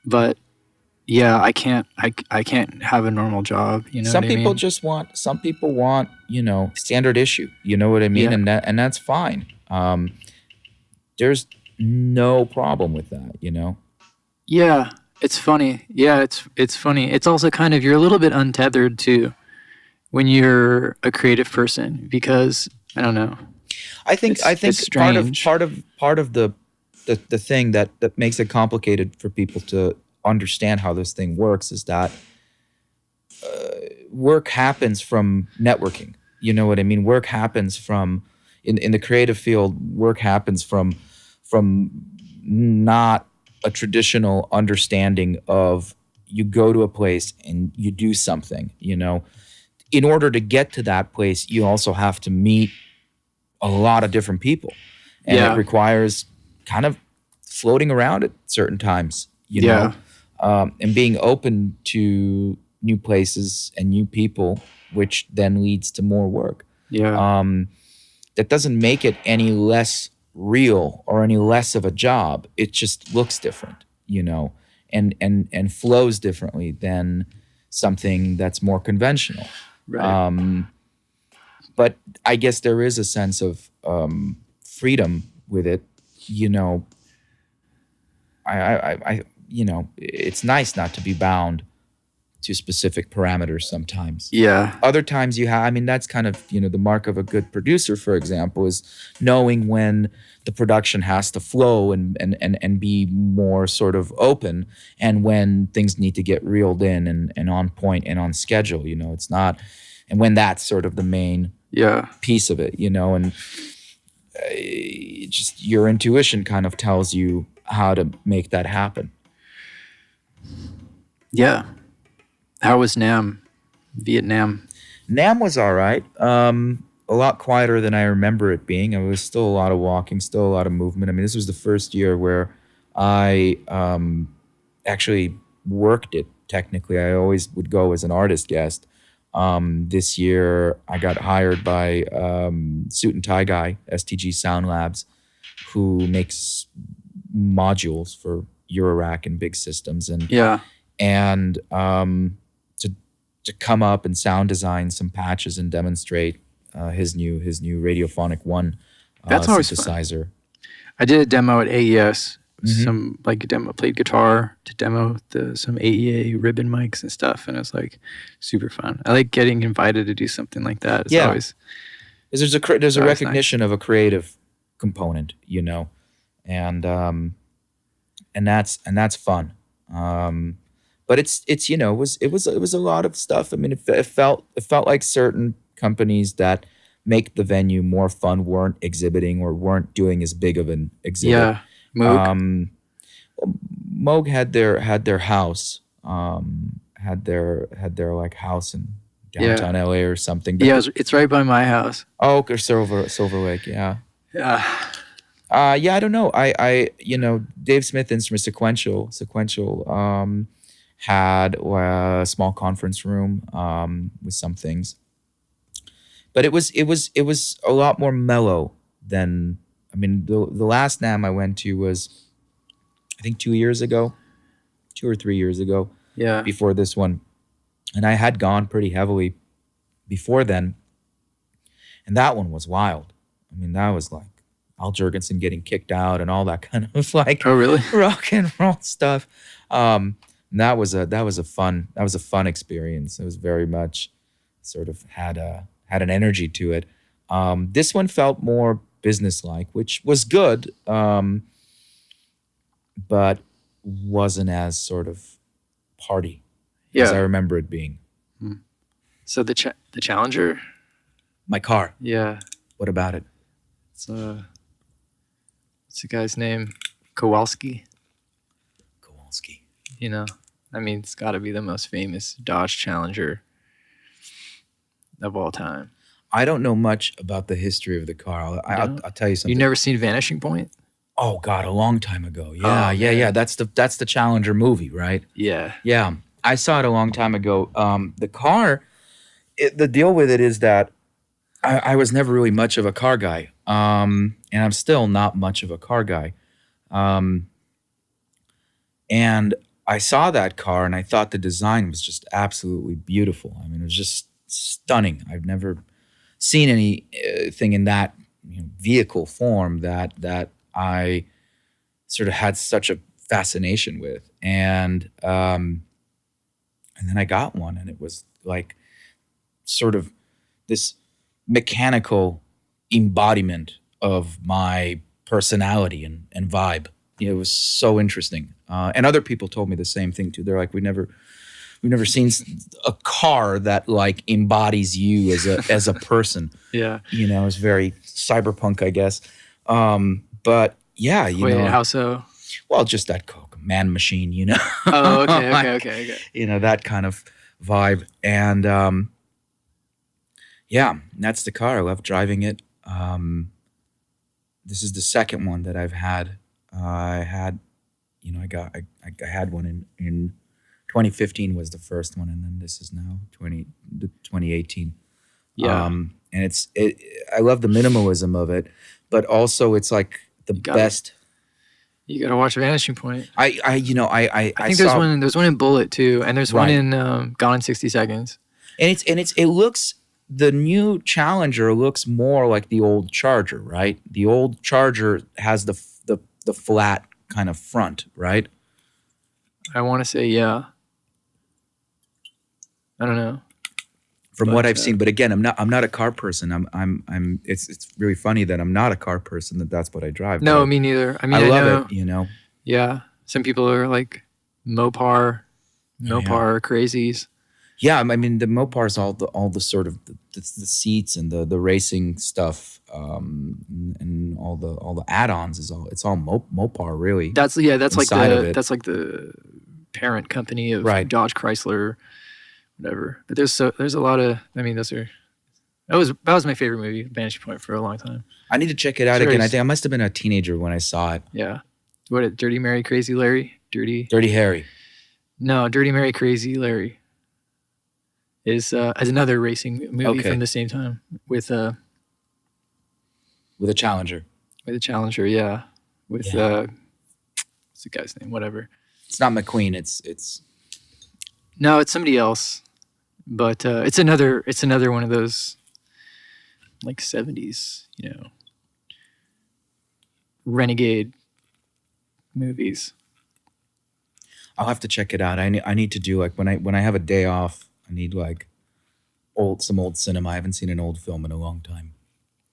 But yeah, I can't have a normal job. Some people want, standard issue. You know what I mean? Yeah. And that's fine. There's no problem with that, Yeah, it's funny. Yeah, it's funny. It's also kind of, you're a little bit untethered too when you're a creative person, because I don't know. I think it's strange. part of the thing that makes it complicated for people to understand how this thing works is that work happens from networking. You know what I mean? Work happens from in the creative field. Work happens from not a traditional understanding of you go to a place and you do something. In order to get to that place, you also have to meet a lot of different people. and Yeah. it requires kind of floating around at certain times, you Yeah. know, and being open to new places and new people, which then leads to more work. Yeah. That doesn't make it any less real or any less of a job. It just looks different, you know, and flows differently than something that's more conventional. Right. But I guess there is a sense of freedom with it, you know. You know, it's nice not to be bound to specific parameters sometimes. Yeah. Other times you have, I mean, that's kind of, you know, the mark of a good producer, for example, is knowing when the production has to flow and be more sort of open, and when things need to get reeled in and on point and on schedule, you know, it's not, and when that's sort of the main Yeah. piece of it, you know, and just your intuition kind of tells you how to make that happen. Yeah. How was Vietnam? Nam was all right. A lot quieter than I remember it being. It was still a lot of walking, still a lot of movement. I mean, this was the first year where I actually worked it technically. I always would go as an artist guest. This year, I got hired by Suit and Tie Guy, STG Sound Labs, who makes modules for Eurorack and big systems, and Yeah. to come up and sound design some patches and demonstrate his new Radiophonic One That's always fun. synthesizer. I did a demo at AES. Mhm. Some like a demo, played guitar to demo some AEA ribbon mics and stuff, and it was like super fun. I like getting invited to do something like that. It's Yeah. always There's a always recognition of a creative component, you know, and that's fun. But it's you know, it was a lot of stuff. I mean, it felt like certain companies that make the venue more fun weren't exhibiting or weren't doing as big of an exhibit. yeah. Moog. Moog had their house, had their like house in downtown LA or something. But Yeah, it's right by my house. Oh, or Silver Lake, yeah. Yeah. Yeah, I don't know. I you know, Dave Smith Instrument Sequential had a small conference room with some things, but it was a lot more mellow than, I mean, the last NAMM I went to was, I think 2 or 3 years ago, Yeah. before this one, and I had gone pretty heavily before then, and that one was wild. I mean, that was like Al Jurgensen getting kicked out and all that kind of like Oh, really? rock and roll stuff. And that was a fun experience. It was very much sort of had an energy to it. This one felt more businesslike, which was good, but wasn't as sort of party as I Yeah. remember it being. So the Challenger. My car. Yeah. What about it? It's what's the guy's name? Kowalski. Kowalski. You know, I mean, it's got to be the most famous Dodge Challenger of all time. I don't know much about the history of the car. I'll tell you something. You never seen Vanishing Point? Oh God, a long time ago. Yeah, Oh, yeah, man. yeah. That's the Challenger movie, right? Yeah. Yeah, I saw it a long time ago. The car, the deal with it is that I was never really much of a car guy, and I'm still not much of a car guy. And I saw that car, and I thought the design was just absolutely beautiful. I mean, it was just stunning. I've never seen anything in that, you know, vehicle form that I sort of had such a fascination with, and then I got one, and it was like sort of this mechanical embodiment of my personality and vibe. It was so interesting, and other people told me the same thing too. They're like, we've never seen a car that like embodies you as a person. Yeah. You know, it's very cyberpunk, I guess. But yeah, you Wait, know, how so? well, just that man machine, you know. Oh, okay. You know, that kind of vibe, and yeah, that's the car. I love driving it. this is the second one that I've had. I had, I had one in 2015 was the first one, and then this is now 2018. Yeah. And I love the minimalism of it, but also it's like the best. You got to watch Vanishing Point. I think there's one in Bullet too, and there's one in Gone in 60 Seconds. And it looks, the new Challenger looks more like the old Charger, right? The old Charger has the flat kind of front, right? I want to say yeah. I don't know. From what I've seen, but again, I'm not a car person. It's really funny that I'm not a car person. That's what I drive. No, me neither. I mean, I love it. Yeah, some people are like Mopar crazies. Yeah, I mean the Mopar's all the sort of the seats and the racing stuff, and all the add-ons it's all Mopar really. That's like the parent company of Dodge Chrysler. Whatever, but there's a lot of. I mean, that was my favorite movie, Vanishing Point, for a long time. I need to check it out again. I think I must have been a teenager when I saw it. Yeah, what? Dirty Mary, Crazy Larry, Dirty Harry. No, Dirty Mary, Crazy Larry is another racing movie from the same time with a Challenger. With a Challenger, yeah. What's the guy's name? Whatever. It's not McQueen. It's. No, it's somebody else, but it's another one of those like 70s, renegade movies. I'll have to check it out. I need to do like when I have a day off, I need like some old cinema. I haven't seen an old film in a long time.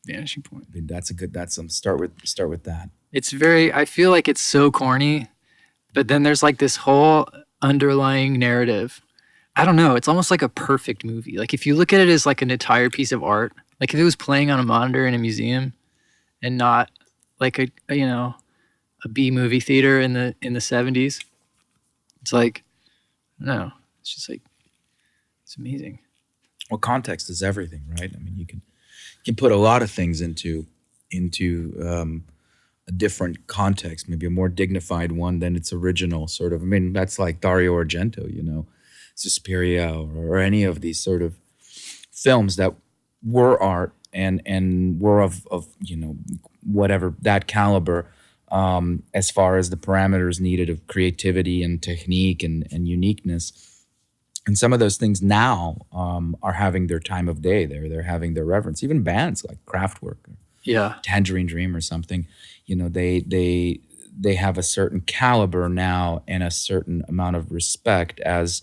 Vanishing Point. I mean, start with that. It's I feel like it's so corny, but then there's like this whole underlying narrative. I don't know. It's almost like a perfect movie. Like if you look at it as like an entire piece of art, like if it was playing on a monitor in a museum and not like a B movie theater in the 70s, it's like, no, it's just like, it's amazing. Well, context is everything, right? I mean, you can put a lot of things into a different context, maybe a more dignified one than its original sort of. I mean, that's like Dario Argento, Suspiria, or any of these sort of films that were art and were of whatever that caliber, as far as the parameters needed of creativity and technique and uniqueness. And some of those things now are having their time of day. They're having their reverence. Even bands like Kraftwerk, Tangerine Dream or something, they have a certain caliber now and a certain amount of respect as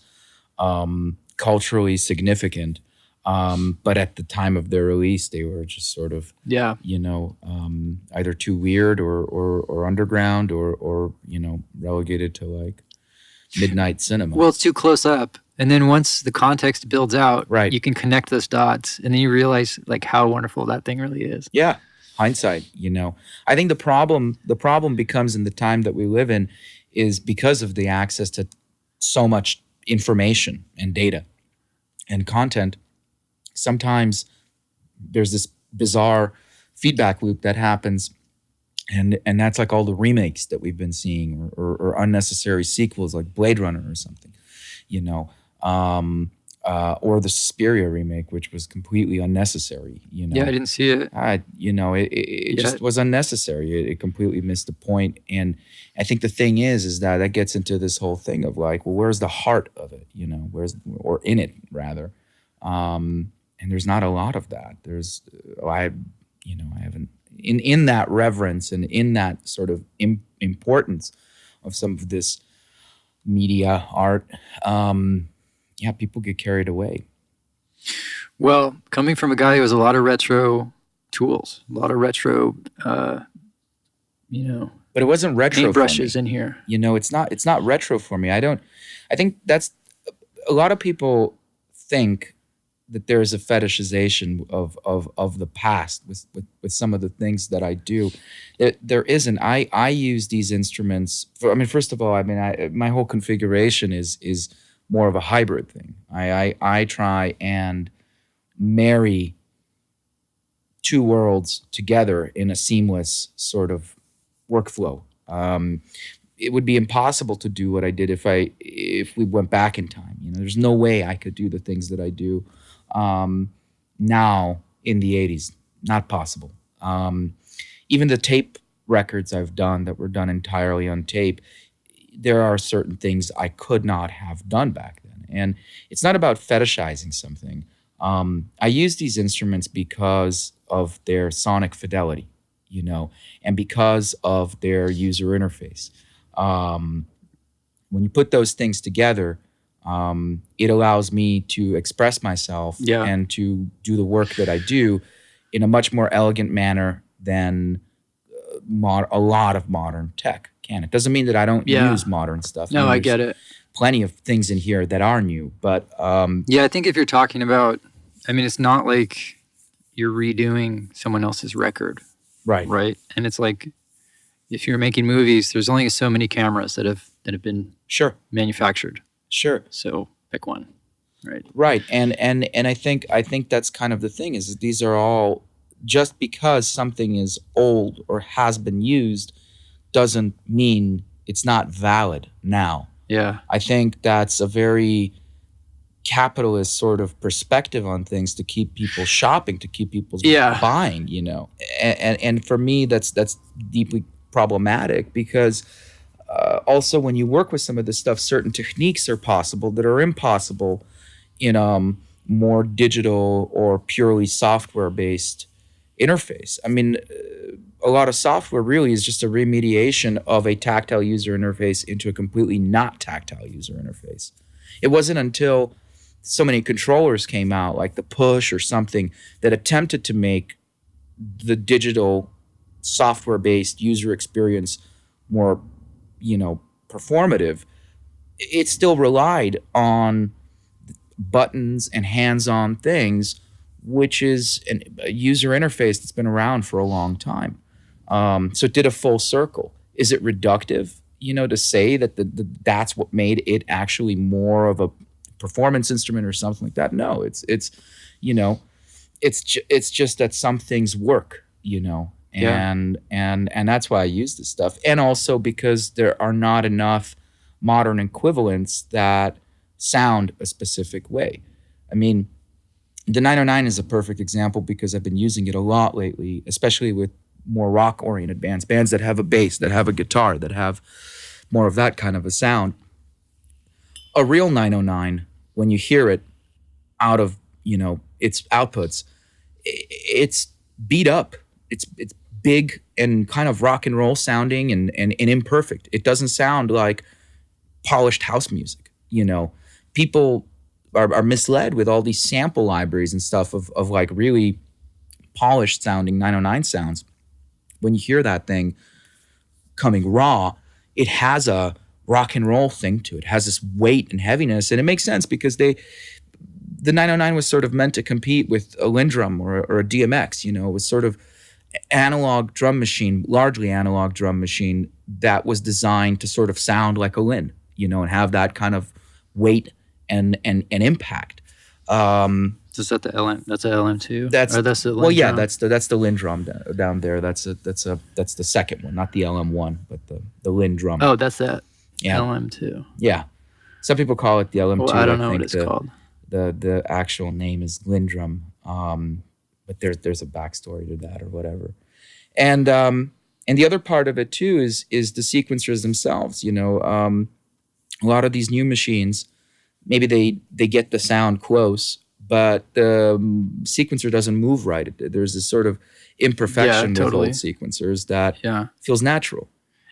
culturally significant. But at the time of their release, they were just sort of, either too weird or underground or relegated to like midnight cinema. Well, it's too close up. And then once the context builds out, you can connect those dots, and then you realize like how wonderful that thing really is. Yeah, hindsight. I think the problem becomes in the time that we live in is because of the access to so much information and data and content. Sometimes there's this bizarre feedback loop that happens, and that's like all the remakes that we've been seeing, or unnecessary sequels like Blade Runner or something, or the Suspiria remake, which was completely unnecessary. Yeah, I didn't see it. It just was unnecessary. It completely missed the point. And I think the thing is that gets into this whole thing of like, well, where's the heart of it? Or in it rather. And there's not a lot of that. I haven't in that reverence and in that sort of importance of some of this media art. People get carried away. Well, coming from a guy who has a lot of retro tools, a lot of retro, but it wasn't retro brushes in here. It's not retro for me. I think that's a lot of people think that there is a fetishization of the past with some of the things that I do. There isn't. I use these instruments first of all, my whole configuration is more of a hybrid thing. I try and marry two worlds together in a seamless sort of workflow. It would be impossible to do what I did if we went back in time. There's no way I could do the things that I do now in the 80s. Not possible. Even the tape records I've done that were done entirely on tape, there are certain things I could not have done back then. And it's not about fetishizing something. I use these instruments because of their sonic fidelity, and because of their user interface. When you put those things together, it allows me to express myself and to do the work that I do in a much more elegant manner than a lot of modern tech can. It doesn't mean that I don't use modern stuff. No, I get it. Plenty of things in here that are new, but I think if you're talking about, it's not like you're redoing someone else's record, right? And it's like if you're making movies, there's only so many cameras that have been manufactured. Sure. So pick one, right? Right, and I think that's kind of the thing is that these are all, just because something is old or has been used doesn't mean it's not valid now. Yeah. I think that's a very capitalist sort of perspective on things to keep people shopping, to keep people buying, And for me, that's deeply problematic because also when you work with some of this stuff, certain techniques are possible that are impossible in more digital or purely software-based interface. A lot of software really is just a remediation of a tactile user interface into a completely not tactile user interface. It wasn't until so many controllers came out, like the Push or something, that attempted to make the digital software-based user experience more, performative. It still relied on buttons and hands-on things, which is a user interface that's been around for a long time. So it did a full circle. Is it reductive, to say that that's what made it actually more of a performance instrument or something like that? No, it's just that some things work, and that's why I use this stuff. And also because there are not enough modern equivalents that sound a specific way. The 909 is a perfect example because I've been using it a lot lately, especially with more rock-oriented bands that have a bass, that have a guitar, that have more of that kind of a sound. A real 909, when you hear it out of, its outputs, it's beat up. It's big and kind of rock and roll sounding and imperfect. It doesn't sound like polished house music. People are misled with all these sample libraries and stuff of like really polished sounding 909 sounds. When you hear that thing coming raw, it has a rock and roll thing to it. It has this weight and heaviness, and it makes sense because the 909 was sort of meant to compete with a Lindrum or a DMX. It was sort of analog drum machine, largely analog drum machine that was designed to sort of sound like a Lin, and have that kind of weight and impact. Is that the LM? That's a LM2. That's the Lindrum? That's the Lindrum down there. That's the second one, not the LM1, but the Lindrum. Oh, that's that LM2. Yeah, some people call it the LM2. Well, I don't know what it's called. The actual name is Lindrum, but there's a backstory to that or whatever. And the other part of it too is the sequencers themselves. A lot of these new machines, maybe they get the sound close, but the sequencer doesn't move right. There's this sort of imperfection with old sequencers that feels natural.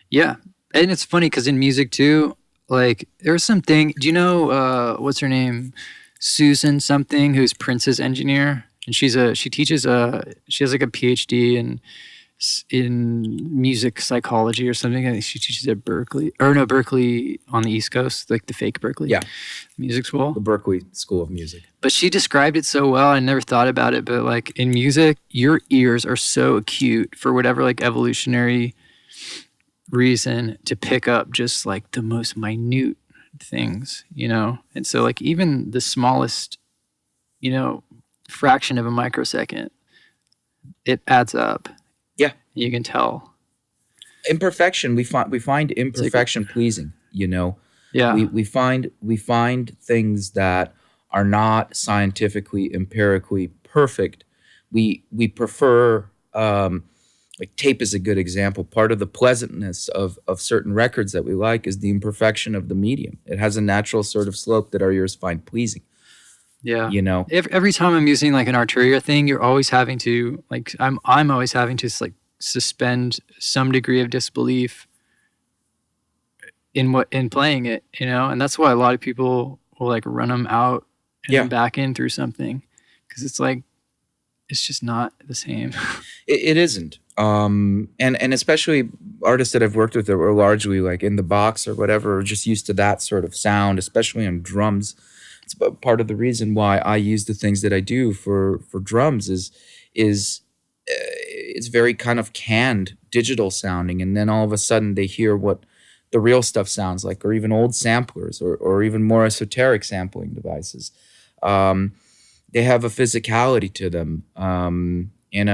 Yeah. And it's funny because in music too, like there's something, do you know, what's her name? Susan something, who's Prince's engineer. And she has like a PhD in music psychology or something. I think she teaches at Berkeley on the East Coast, like the fake Berkeley music school. The Berkeley School of Music. But she described it so well. I never thought about it, but like in music, your ears are so acute for whatever like evolutionary reason to pick up just like the most minute things, And so like even the smallest, fraction of a microsecond, it adds up. Yeah. You can tell. Imperfection, we find imperfection pleasing, you know. Yeah. We find things that are not scientifically, empirically perfect. We prefer, like tape is a good example. Part of the pleasantness of certain records that we like is the imperfection of the medium. It has a natural sort of slope that our ears find pleasing. Yeah. You know, every time I'm using like an Arturia thing, you're always having to like, I'm always having to like suspend some degree of disbelief in playing it, you know? And that's why a lot of people will like run them out and then back in through something. Cause it's like, it's just not the same. It isn't. And especially artists that I've worked with that were largely like in the box or whatever, are just used to that sort of sound, especially on drums. It's part of the reason why I use the things that I do for drums is it's very kind of canned, digital sounding, and then all of a sudden they hear what the real stuff sounds like, or even old samplers, or even more esoteric sampling devices. They have a physicality to them, in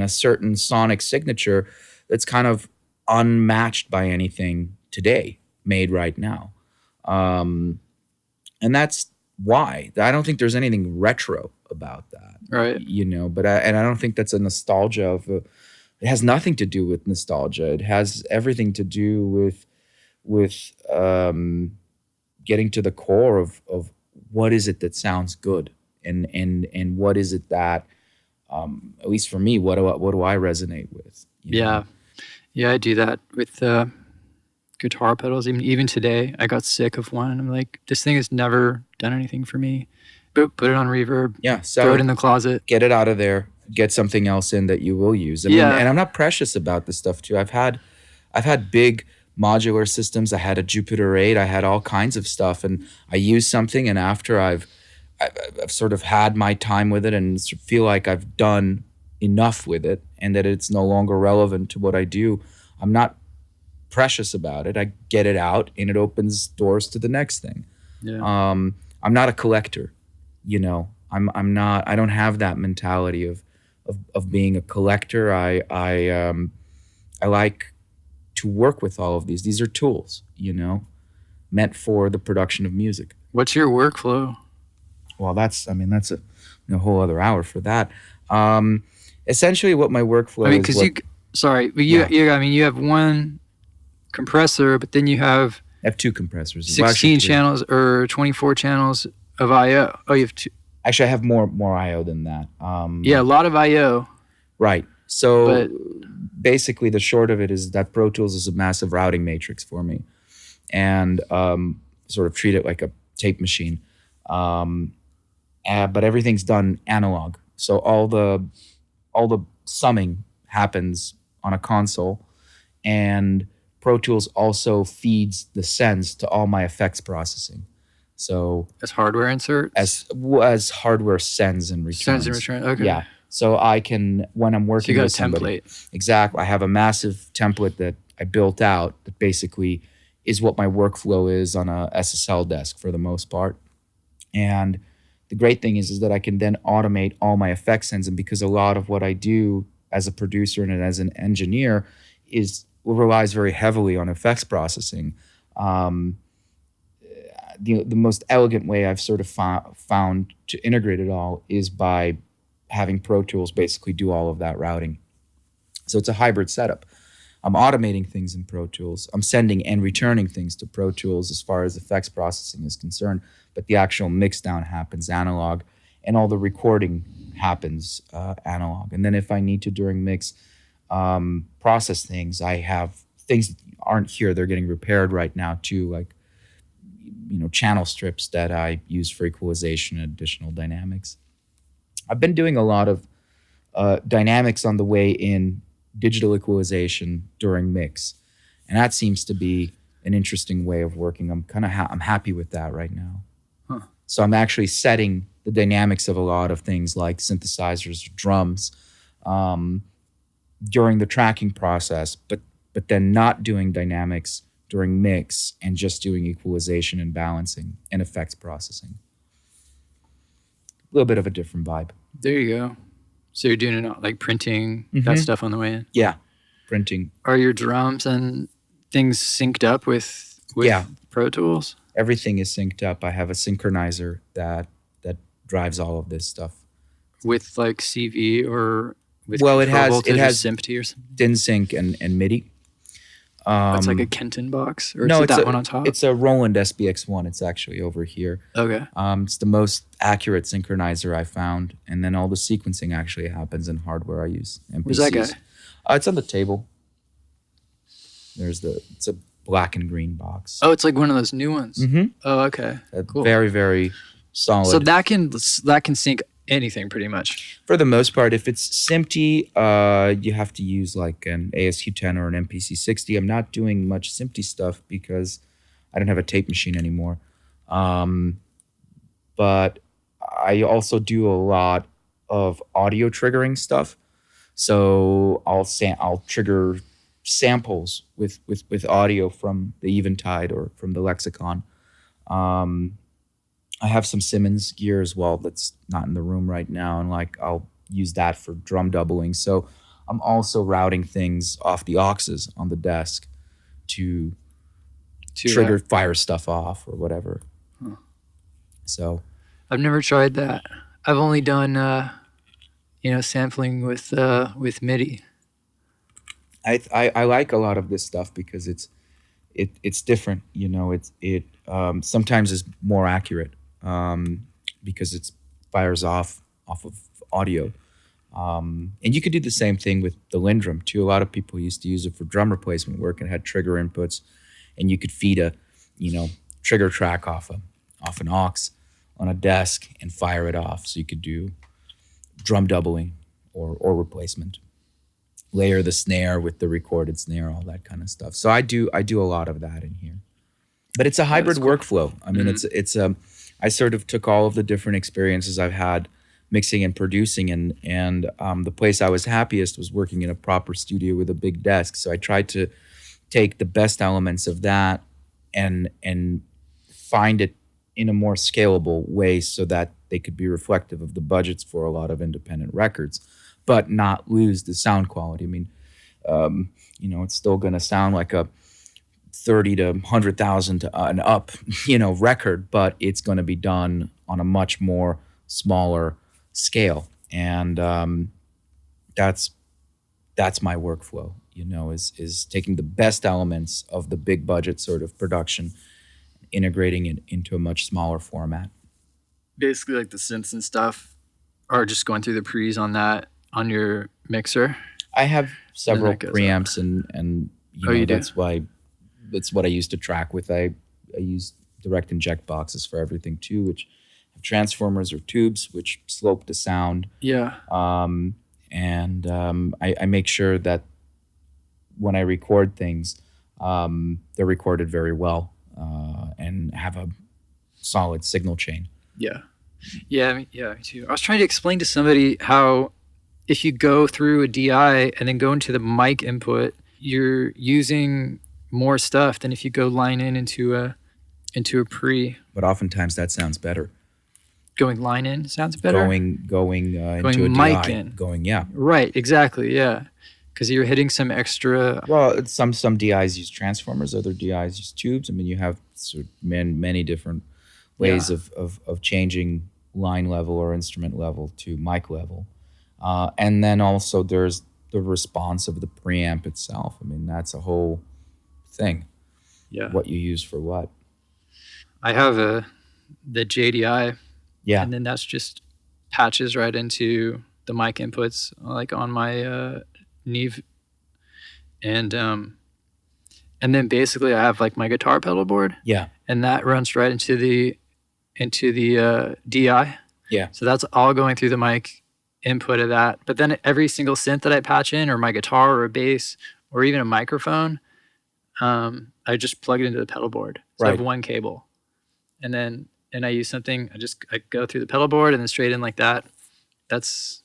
a certain sonic signature that's kind of unmatched by anything today made right now. And that's why I don't think there's anything retro about that, right? You know, but I don't think that's a nostalgia of it has nothing to do with nostalgia. It has everything to do with getting to the core of what is it that sounds good, and what is it that, at least for me, what do I resonate with? You know? Yeah, I do that with guitar pedals. Even today, I got sick of one. I'm like, this thing has never done anything for me. Put it on reverb. Yeah, throw it in the closet. Get it out of there. Get something else in that you will use. I mean, and I'm not precious about this stuff too. I've had big modular systems. I had a Jupiter 8. I had all kinds of stuff, and I used something, and after I've sort of had my time with it and feel like I've done enough with it, and that it's no longer relevant to what I do, I'm not precious about it. I get it out, and it opens doors to the next thing. Yeah. I'm not a collector, you know. I'm not. I don't have that mentality of being a collector. I like to work with all of these. These are tools, you know, meant for the production of music. What's your workflow? Well, that's a whole other hour for that. Essentially, what my workflow is. You have one compressor, but then you have. I have two compressors. 16 channels or 24 channels of I/O. Oh, you have two. Actually, I have more I/O than that. A lot of I/O. Right. So basically, the short of it is that Pro Tools is a massive routing matrix for me, and sort of treat it like a tape machine. But everything's done analog. So all the summing happens on a console, and Pro Tools also feeds the sends to all my effects processing. So as hardware inserts, as hardware sends and returns. Sends and returns. Okay. Yeah. So I can, when I'm working with somebody, template. Exactly. I have a massive template that I built out that basically is what my workflow is on a SSL desk for the most part. And the great thing is that I can then automate all my effect sends, and because a lot of what I do as a producer and as an engineer relies very heavily on effects processing. The most elegant way I've sort of found to integrate it all is by having Pro Tools basically do all of that routing. So it's a hybrid setup. I'm automating things in Pro Tools. I'm sending and returning things to Pro Tools as far as effects processing is concerned, but the actual mix down happens analog, and all the recording happens analog. And then if I need to, during mix, process things, I have things that aren't here. They're getting repaired right now too, like channel strips that I use for equalization and additional dynamics. I've been doing a lot of dynamics on the way in digital equalization during mix, and that seems to be an interesting way of working. I'm happy with that right now. Huh. So I'm actually setting the dynamics of a lot of things like synthesizers, drums, during the tracking process, but then not doing dynamics during mix and just doing equalization and balancing and effects processing. A little bit of a different vibe. There you go. So you're doing it like printing that stuff on the way in? Yeah, printing. Are your drums and things synced up with Pro Tools? Everything is synced up. I have a synchronizer that drives all of this stuff. With like CV or with it has SMPTE or something? DynSync and MIDI. It's like a Kenton box, or no, is it that one on top? It's a Roland SBX1. It's actually over here. Okay. It's the most accurate synchronizer I found, and then all the sequencing actually happens in hardware. I use MPCs. Where's that guy? It's on the table. It's a black and green box. Oh, it's like one of those new ones. Mm-hmm. Oh, okay. Cool. Very, very solid. So that can sync anything pretty much. For the most part, if it's SMPTE, you have to use like an ASU10 or an MPC60. I'm not doing much SMPTE stuff because I don't have a tape machine anymore. But I also do a lot of audio triggering stuff. So I'll trigger samples with audio from the Eventide or from the Lexicon. I have some Simmons gear as well that's not in the room right now, and like I'll use that for drum doubling. So I'm also routing things off the auxes on the desk to trigger fire stuff off or whatever. Huh. So I've never tried that. I've only done sampling with MIDI. I like a lot of this stuff because it's different. It sometimes is more accurate because it fires off of audio. And you could do the same thing with the Lindrum too. A lot of people used to use it for drum replacement work and had trigger inputs, and you could feed a trigger track off an aux on a desk and fire it off. So you could do drum doubling or replacement. Layer the snare with the recorded snare, all that kind of stuff. So I do a lot of that in here. But it's a hybrid workflow. I mean, it's I sort of took all of the different experiences I've had mixing and producing, and the place I was happiest was working in a proper studio with a big desk. So I tried to take the best elements of that and find it in a more scalable way so that they could be reflective of the budgets for a lot of independent records, but not lose the sound quality. I mean, it's still going to sound like a 30 to 100,000 and up, record, but it's going to be done on a much more smaller scale. And that's my workflow, is taking the best elements of the big budget sort of production, integrating it into a much smaller format. Basically, like the synths and stuff are just going through the pre's on your mixer. I have several preamps and that's what I use to track with. I use direct inject boxes for everything too, which have transformers or tubes which slope the sound. Yeah. I make sure that when I record things, they're recorded very well and have a solid signal chain. Yeah. Yeah, me too. I was trying to explain to somebody how if you go through a DI and then go into the mic input, you're using more stuff than if you go line in into a pre. But oftentimes that sounds better. Going line in sounds better? Going into a mic DI. in. Yeah. Right, exactly, yeah. Because you're hitting some extra... Well, some DIs use transformers, other DIs use tubes. I mean, you have sort of many different ways of changing line level or instrument level to mic level. And then also there's the response of the preamp itself. I mean, that's a whole thing. Yeah. What you use for what. I have the JDI. Yeah. And then that's just patches right into the mic inputs, like on my Neve. And then basically I have like my guitar pedal board. Yeah. And that runs right into the DI. Yeah. So that's all going through the mic input of that. But then every single synth that I patch in, or my guitar or a bass or even a microphone, I just plug it into the pedal board. So I have one cable. And I use something, I go through the pedal board and then straight in like that. That's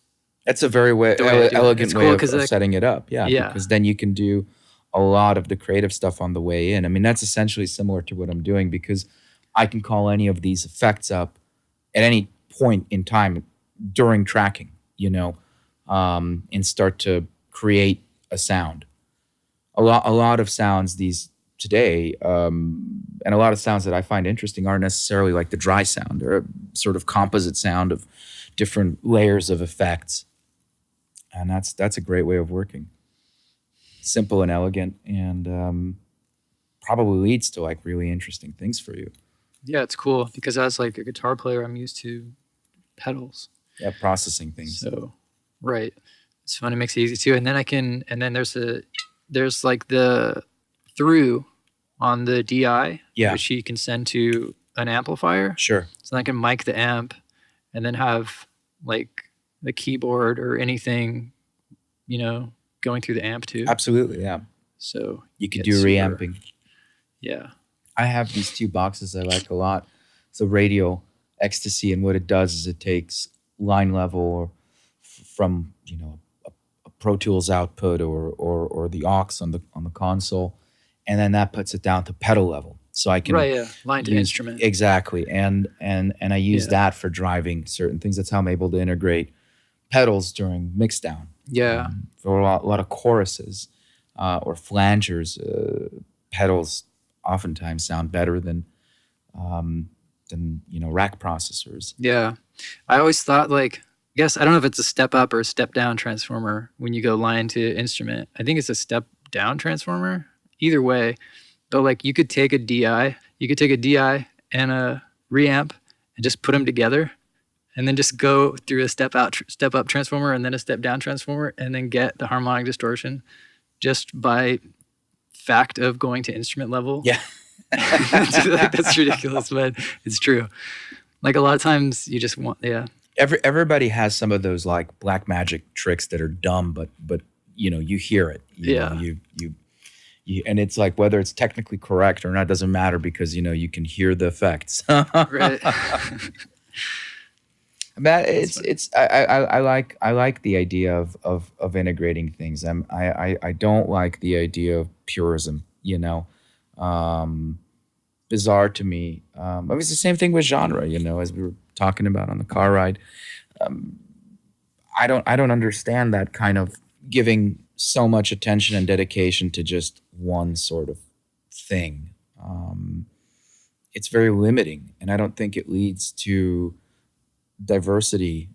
a very elegant way of setting it up. Yeah. Because then you can do a lot of the creative stuff on the way in. I mean, that's essentially similar to what I'm doing because I can call any of these effects up at any point in time during tracking, and start to create a sound. A lot of sounds today, and a lot of sounds that I find interesting aren't necessarily like the dry sound. They're a sort of composite sound of different layers of effects, and that's a great way of working. Simple and elegant, and probably leads to like really interesting things for you. Yeah, it's cool because as like a guitar player, I'm used to pedals. Yeah, processing things. So, right, it's fun. It makes it easy too. And then and then there's like the through on the DI, Yeah. which you can send to an amplifier. Sure. So I can mic the amp, and then have like the keyboard or anything, going through the amp too. Absolutely, yeah. So You could do reamping. Yeah. I have these two boxes I like a lot. It's a Radial Ecstasy, and what it does is it takes line level or from a Pro Tools output or the aux on the console, and then that puts it down to pedal level. So I can line to instrument. Exactly, and I use that for driving certain things. That's how I'm able to integrate pedals during mixdown. Yeah, for a lot of choruses or flangers, pedals oftentimes sound better than rack processors. Yeah, I always thought I guess I don't know if it's a step up or a step down transformer when you go line to instrument. I think it's a step down transformer. Either way, but you could take a DI, and a reamp and just put them together, and then just go through a step up transformer and then a step down transformer, and then get the harmonic distortion just by fact of going to instrument level. Yeah. That's ridiculous, but it's true. A lot of times you just want, Everybody has some of those like black magic tricks that are dumb, but you hear it. You know, and it's like whether it's technically correct or not doesn't matter because you can hear the effects. Right. But I like the idea of integrating things. I don't like the idea of purism. Bizarre to me. It's the same thing with genre. As we were talking about on the car ride. I don't understand that kind of giving so much attention and dedication to just one sort of thing. It's very limiting, and I don't think it leads to diversity.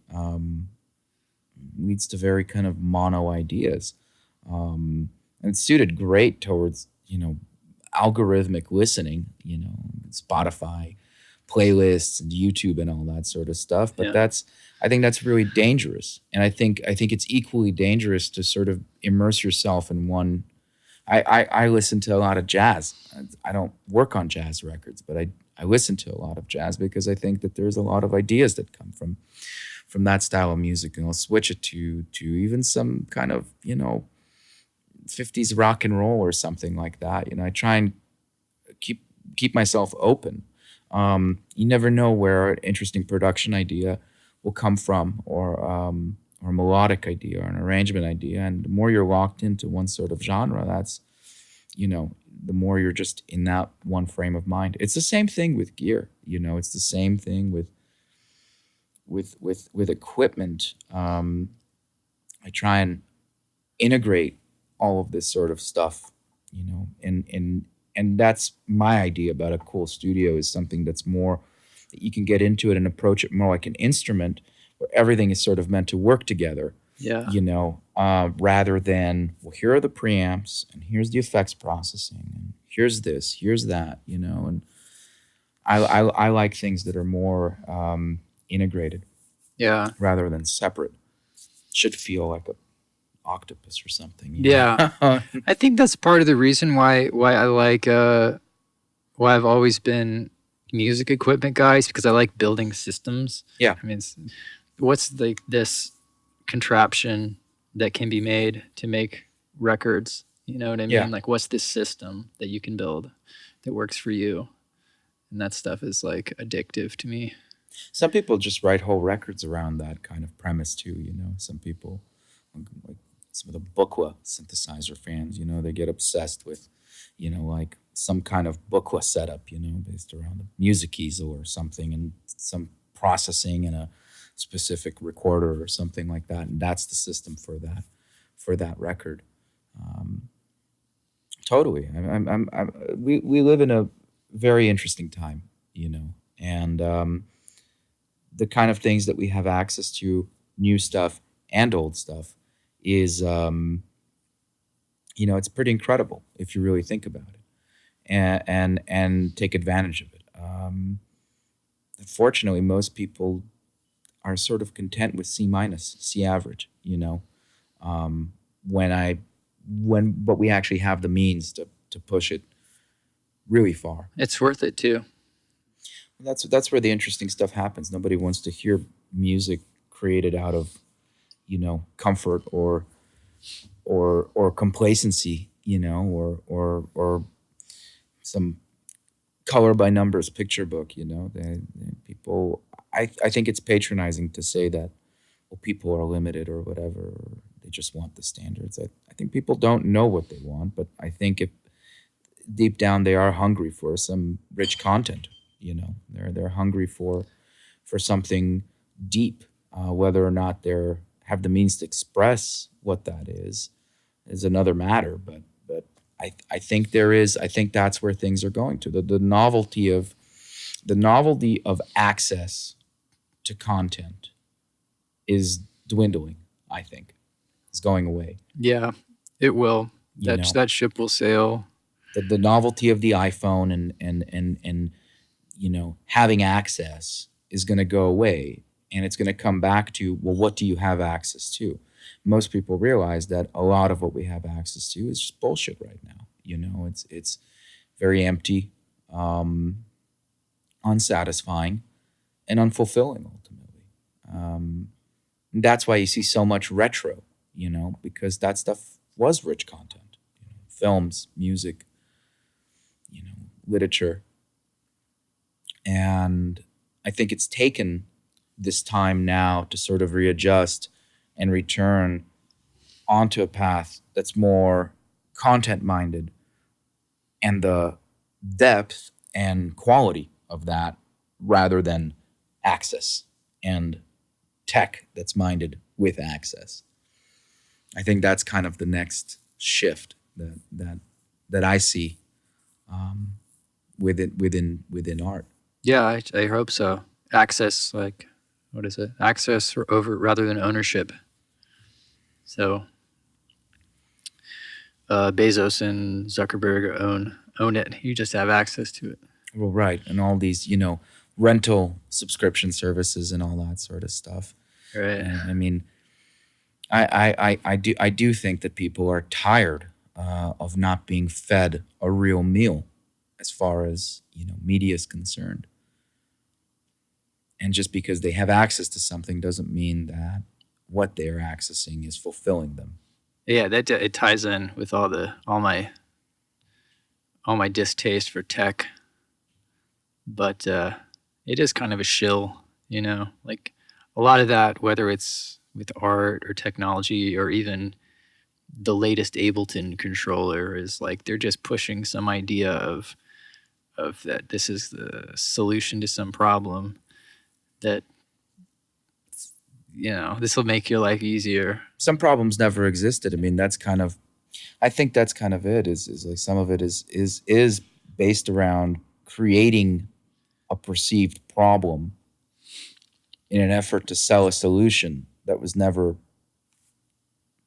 Leads to very kind of mono ideas, and it's suited great towards algorithmic listening, Spotify playlists and YouTube and all that sort of stuff. But I think that's really dangerous. And I think it's equally dangerous to sort of immerse yourself in one. I listen to a lot of jazz. I don't work on jazz records, but I listen to a lot of jazz because I think that there's a lot of ideas that come from that style of music, and I'll switch it to even some kind of 50s rock and roll or something like that. I try and keep myself open. You never know where an interesting production idea will come from, or a melodic idea, or an arrangement idea. And the more you're locked into one sort of genre, that's the more you're just in that one frame of mind. It's the same thing with gear. It's the same thing with equipment. I try and integrate all of this sort of stuff, and that's my idea about a cool studio, is something that's more that you can get into it and approach it more like an instrument where everything is sort of meant to work together. Yeah. Rather than, well, here are the preamps and here's the effects processing and here's this, here's that, and I like things that are more integrated. Yeah. Rather than separate. Should feel like a octopus or something. Yeah. I think that's part of the reason why I like why I've always been music equipment guys, because I like building systems. Yeah. What's this contraption that can be made to make records? You know what I mean? Yeah. What's this system that you can build that works for you? And that stuff is addictive to me. Some people just write whole records around that kind of premise too. Some people, like some of the Bukla synthesizer fans, they get obsessed with, some kind of Bukla setup, based around the music easel or something, and some processing and a specific recorder or something like that, and that's the system for that record. Totally. We live in a very interesting time, and the kind of things that we have access to, new stuff and old stuff, is it's pretty incredible if you really think about it, and take advantage of it. Unfortunately, most people are sort of content with C minus, C average. But we actually have the means to push it really far. It's worth it too. That's where the interesting stuff happens. Nobody wants to hear music created out of, comfort or complacency, or some color by numbers picture book. People. I think it's patronizing to say that, well, people are limited or whatever. Or they just want the standards. I think people don't know what they want, but I think if deep down they are hungry for some rich content. They're hungry for something deep. Whether or not they have the means to express what that is another matter. But I think there is. I think that's where things are going to. The novelty of access to content is dwindling. I think it's going away. Yeah, it will. That ship will sail. The novelty of the iPhone and having access is going to go away, and it's going to come back to, well, what do you have access to? Most people realize that a lot of what we have access to is just bullshit right now. It's very empty, unsatisfying, and unfulfilling ultimately. That's why you see so much retro, because that stuff was rich content. Films, music, literature. And I think it's taken this time now to sort of readjust and return onto a path that's more content-minded, and the depth and quality of that, rather than access and tech that's minded with access. I think that's kind of the next shift that I see within art. Yeah, I hope so. Access, like, what is it? Access over rather than ownership. So Bezos and Zuckerberg own it. You just have access to it. Well, right, and all these rental subscription services and all that sort of stuff. Right. And, I mean, I do think that people are tired of not being fed a real meal, as far as media is concerned. And just because they have access to something doesn't mean that what they're accessing is fulfilling them. Yeah, it ties in with all my distaste for tech, but it is kind of a shill, like a lot of that, whether it's with art or technology or even the latest Ableton controller, is like they're just pushing some idea of that this is the solution to some problem, that this will make your life easier. Some problems never existed. I mean, I think that's kind of it. Is like some of it is based around creating a perceived problem in an effort to sell a solution that was never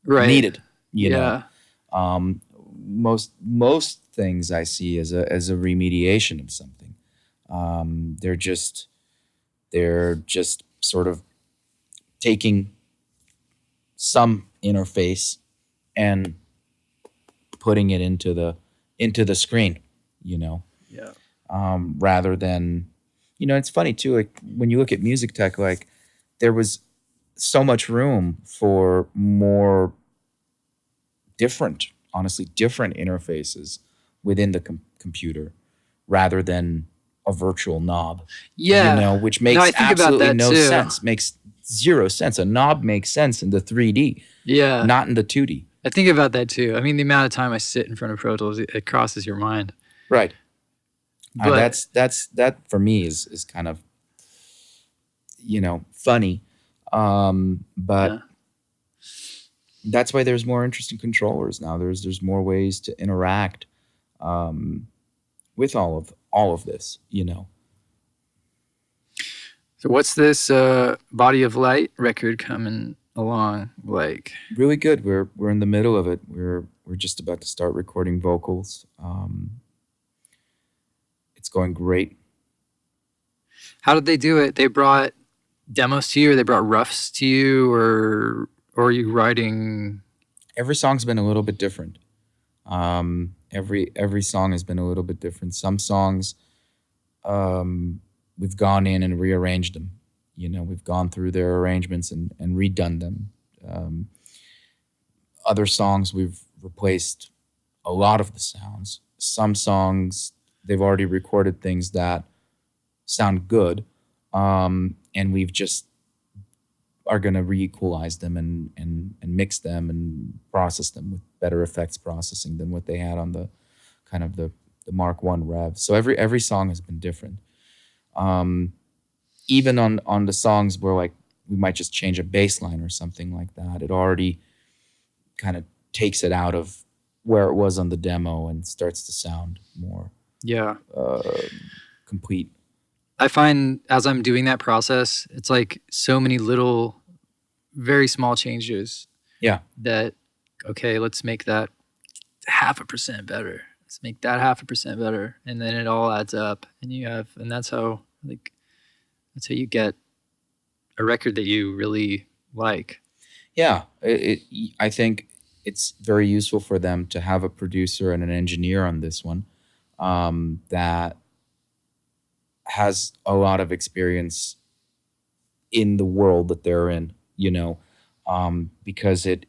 needed. You know, most things I see as a remediation of something. They're just sort of taking some interface and putting it into the screen, rather than, it's funny too, like when you look at music tech, like there was so much room for more honestly different interfaces within the computer, rather than a virtual knob. Which makes absolutely no sense. Makes zero sense. A knob makes sense in the 3D, not in the 2D. I think about that too. I mean, the amount of time I sit in front of Pro Tools, it crosses your mind. Right. That for me is kind of, funny. But Yeah. that's why there's more interesting controllers now. There's more ways to interact with all of this. So what's this Body of Light record coming along like? Really good. We're in the middle of it. We're just about to start recording vocals. It's going great. How did they do it? They brought demos to you, or they brought roughs to you, or are you writing? Every song's been a little bit different. Every song has been a little bit different. Some songs, we've gone in and rearranged them. We've gone through their arrangements and redone them. Other songs, we've replaced a lot of the sounds. Some songs, they've already recorded things that sound good, and we've just are going to re-equalize them and mix them and process them with better effects processing than what they had on the kind of the Mark I Rev. So every song has been different. Even on the songs where like we might just change a bass line or something like that, it already kind of takes it out of where it was on the demo and starts to sound more complete. I find as I'm doing that process, it's like so many little, very small changes. Yeah. That, okay, let's make that 0.5% better. Let's make that 0.5% better. And then it all adds up. And that's how you get a record that you really like. Yeah. I think it's very useful for them to have a producer and an engineer on this one that has a lot of experience in the world that they're in, because they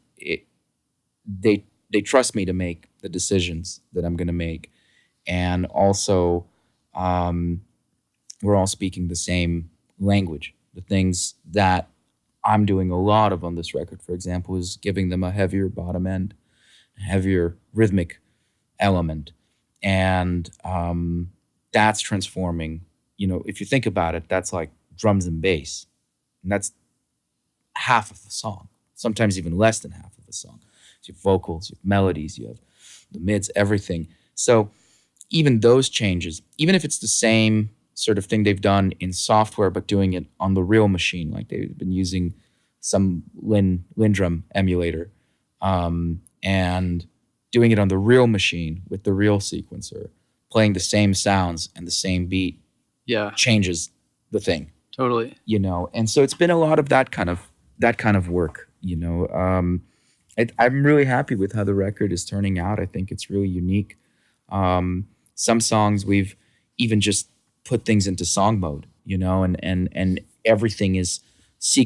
trust me to make the decisions that I'm going to make. And also, we're all speaking the same language. The things that I'm doing a lot of on this record, for example, is giving them a heavier bottom end, a heavier rhythmic element. And that's transforming. If you think about it, that's like drums and bass. And that's half of the song, sometimes even less than half of the song. So you have vocals, you have melodies, you have the mids, everything. So even those changes, even if it's the same sort of thing they've done in software, but doing it on the real machine, like they've been using some Lindrum emulator and doing it on the real machine with the real sequencer, playing the same sounds and the same beat, changes the thing. Totally. And so it's been a lot of that kind of work. I'm really happy with how the record is turning out. I think it's really unique. Some songs we've even just put things into song mode, and everything is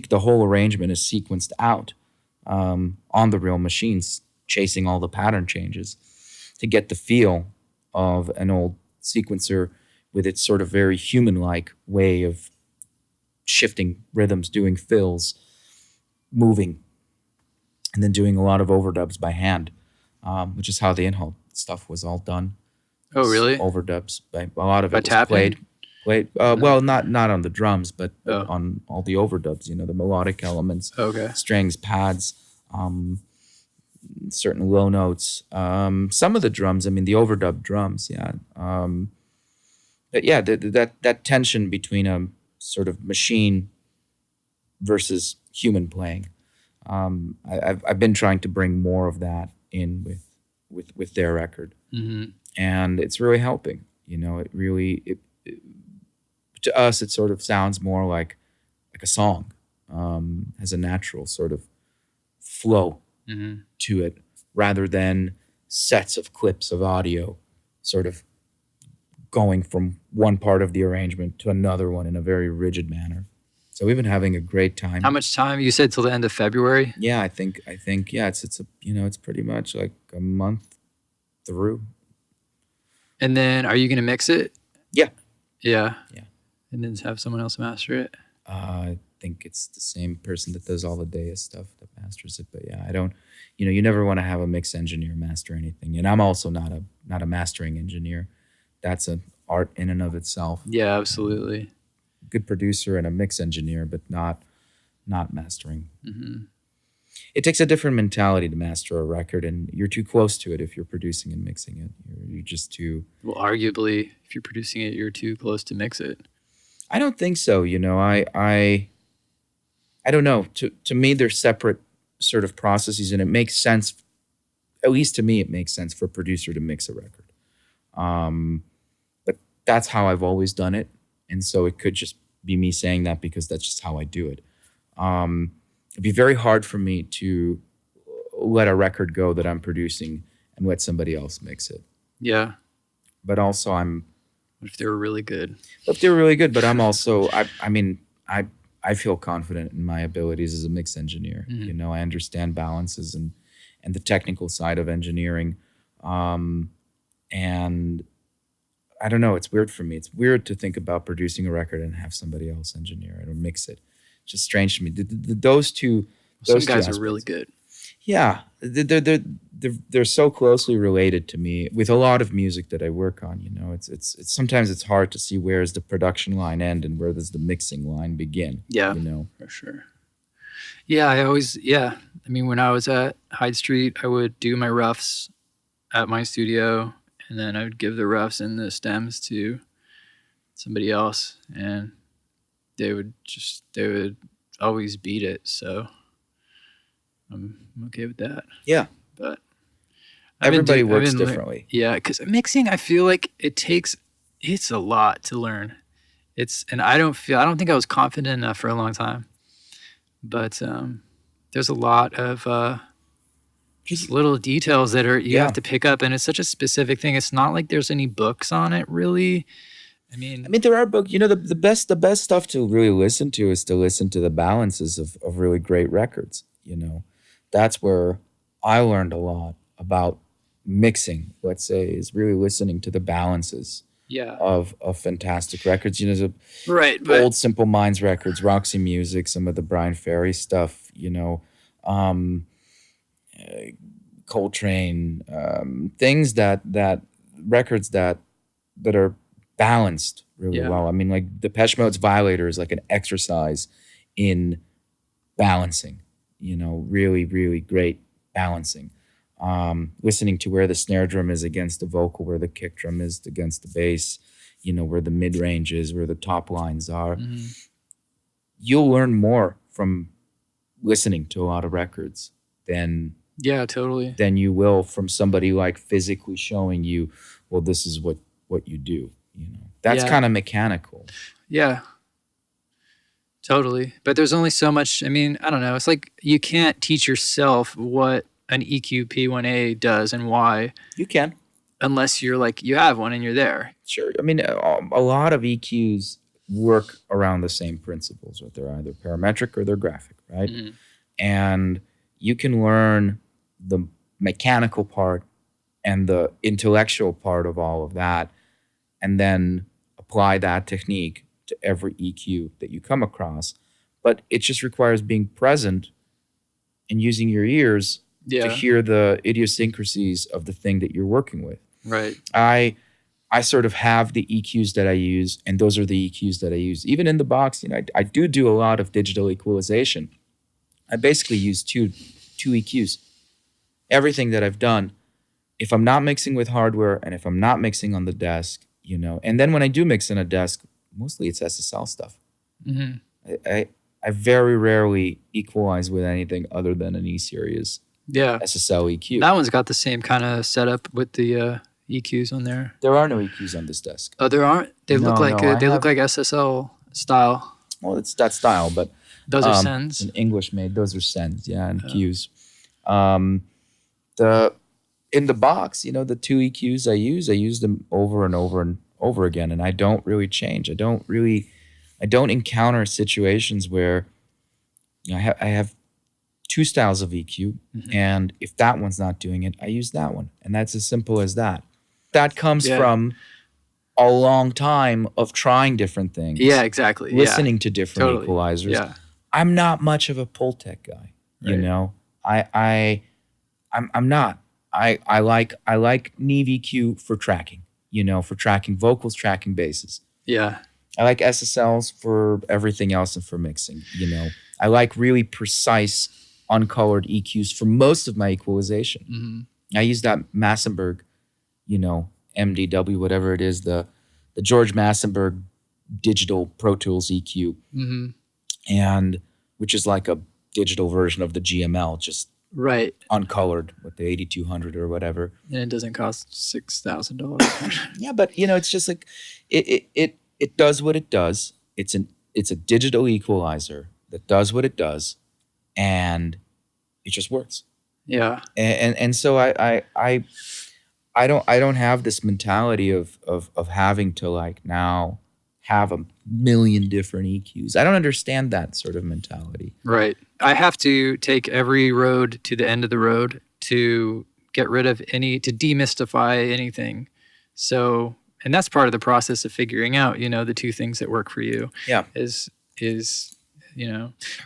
the whole arrangement is sequenced out on the real machines, chasing all the pattern changes to get the feel of an old sequencer with its sort of very human-like way of shifting rhythms, doing fills, moving, and then doing a lot of overdubs by hand, which is how the in-hall stuff was all done. Oh, really? Overdubs. A lot of it by was tapping? played. Well, not on the drums, but on all the overdubs. The melodic elements, strings, pads, certain low notes. Some of the drums. I mean, the overdub drums. Yeah. But yeah, that tension between a sort of machine versus human playing. I've been trying to bring more of that in with their record, and it's really helping. It really to us it sort of sounds more like a song, has a natural sort of flow to it, rather than sets of clips of audio, sort of going from one part of the arrangement to another one in a very rigid manner. So we've been having a great time. How much time? You said till the end of February? Yeah, I think yeah, it's it's pretty much like a month through. And then are you going to mix it? Yeah. Yeah. And then have someone else master it? I think it's the same person that does all the Deus stuff that masters it. But yeah, I don't, you never want to have a mix engineer master anything. And I'm also not a mastering engineer. That's an art in and of itself. Yeah, absolutely. Good producer and a mix engineer, but not not mastering. Mm-hmm. It takes a different mentality to master a record, and you're too close to it if you're producing and mixing it. You're just too... Well, arguably, if you're producing it, you're too close to mix it. I don't think so. I don't know. To me, they're separate sort of processes, and it makes sense. At least to me, it makes sense for a producer to mix a record. But that's how I've always done it, and so it could just be me saying that because that's just how I do it. It'd be very hard for me to let a record go that I'm producing and let somebody else mix it. Yeah. But also What if they were really good? If they were really good, but I'm also, I feel confident in my abilities as a mix engineer. Mm-hmm. I understand balances and the technical side of engineering. And I don't know, it's weird for me. It's weird to think about producing a record and have somebody else engineer it or mix it. It's just strange to me. Those two Some two guys aspects are really good. Yeah, they're so closely related to me with a lot of music that I work on. It's sometimes it's hard to see where does the production line end and where does the mixing line begin. Yeah, for sure. Yeah, I mean, when I was at Hyde Street, I would do my roughs at my studio, and then I would give the roughs and the stems to somebody else, and they would always beat it. So I'm okay with that. Yeah. But everybody works differently. Yeah, because mixing, I feel like it's a lot to learn. And I don't think I was confident enough for a long time. But there's a lot of just little details that you have to pick up, and it's such a specific thing. It's not like there's any books on it, really. I mean, there are books. The best stuff to really listen to is to listen to the balances of really great records. That's where I learned a lot about mixing, let's say, is really listening to the balances of fantastic records. Old Simple Minds records, Roxy Music, some of the Brian Ferry stuff, Coltrane, things that records that are balanced really well. I mean, like Depeche Mode's Violator is like an exercise in balancing, really, really great balancing. Listening to where the snare drum is against the vocal, where the kick drum is against the bass, where the mid range is, where the top lines are. Mm-hmm. You'll learn more from listening to a lot of records than you will from somebody like physically showing you, well, this is what you do. That's kind of mechanical. Yeah. Totally. But there's only so much. I mean, I don't know. It's like you can't teach yourself what an EQ P1A does and why. You can. Unless you're like, you have one and you're there. Sure. I mean, a lot of EQs work around the same principles, right? They're either parametric or they're graphic, right? Mm-hmm. And you can learn the mechanical part and the intellectual part of all of that, and then apply that technique to every EQ that you come across. But it just requires being present and using your ears to hear the idiosyncrasies of the thing that you're working with. Right. I sort of have the EQs that I use, and those are the EQs that I use. Even in the box, I do a lot of digital equalization. I basically use two EQs. Everything that I've done, if I'm not mixing with hardware and if I'm not mixing on the desk, and then when I do mix on a desk, mostly it's SSL stuff. Mm-hmm. I very rarely equalize with anything other than an E-Series SSL EQ. That one's got the same kind of setup with the EQs on there. There are no EQs on this desk. Oh, there aren't? They look like SSL style. Well, it's that style, but those are sends. It's an English made. Those are sends, and Qs. In the box, the two EQs I use them over and over and over again, and I don't really change. I don't encounter situations where I have two styles of EQ, mm-hmm. and if that one's not doing it, I use that one, and that's as simple as that. That comes from a long time of trying different things. Yeah, exactly. Listening to different equalizers. Yeah. I'm not much of a Pultec guy. Right. I'm not. I like Neve EQ for tracking. For tracking vocals, tracking basses. Yeah. I like SSLs for everything else and for mixing. I like really precise, uncolored EQs for most of my equalization. Mm-hmm. I use that Massenburg, MDW, whatever it is, the George Massenburg digital Pro Tools EQ, Mm-hmm. and which is like a digital version of the GML, just right, uncolored with the 8200 or whatever. And it doesn't cost $6,000. Yeah, but it's just like it does what it does. It's a digital equalizer that does what it does, and it just works. Yeah. And so I don't have this mentality of having to like now have a million different EQs. I don't understand that sort of mentality. Right. I have to take every road to the end of the road to get rid of to demystify anything. So, and that's part of the process of figuring out, the two things that work for you. Yeah. Is,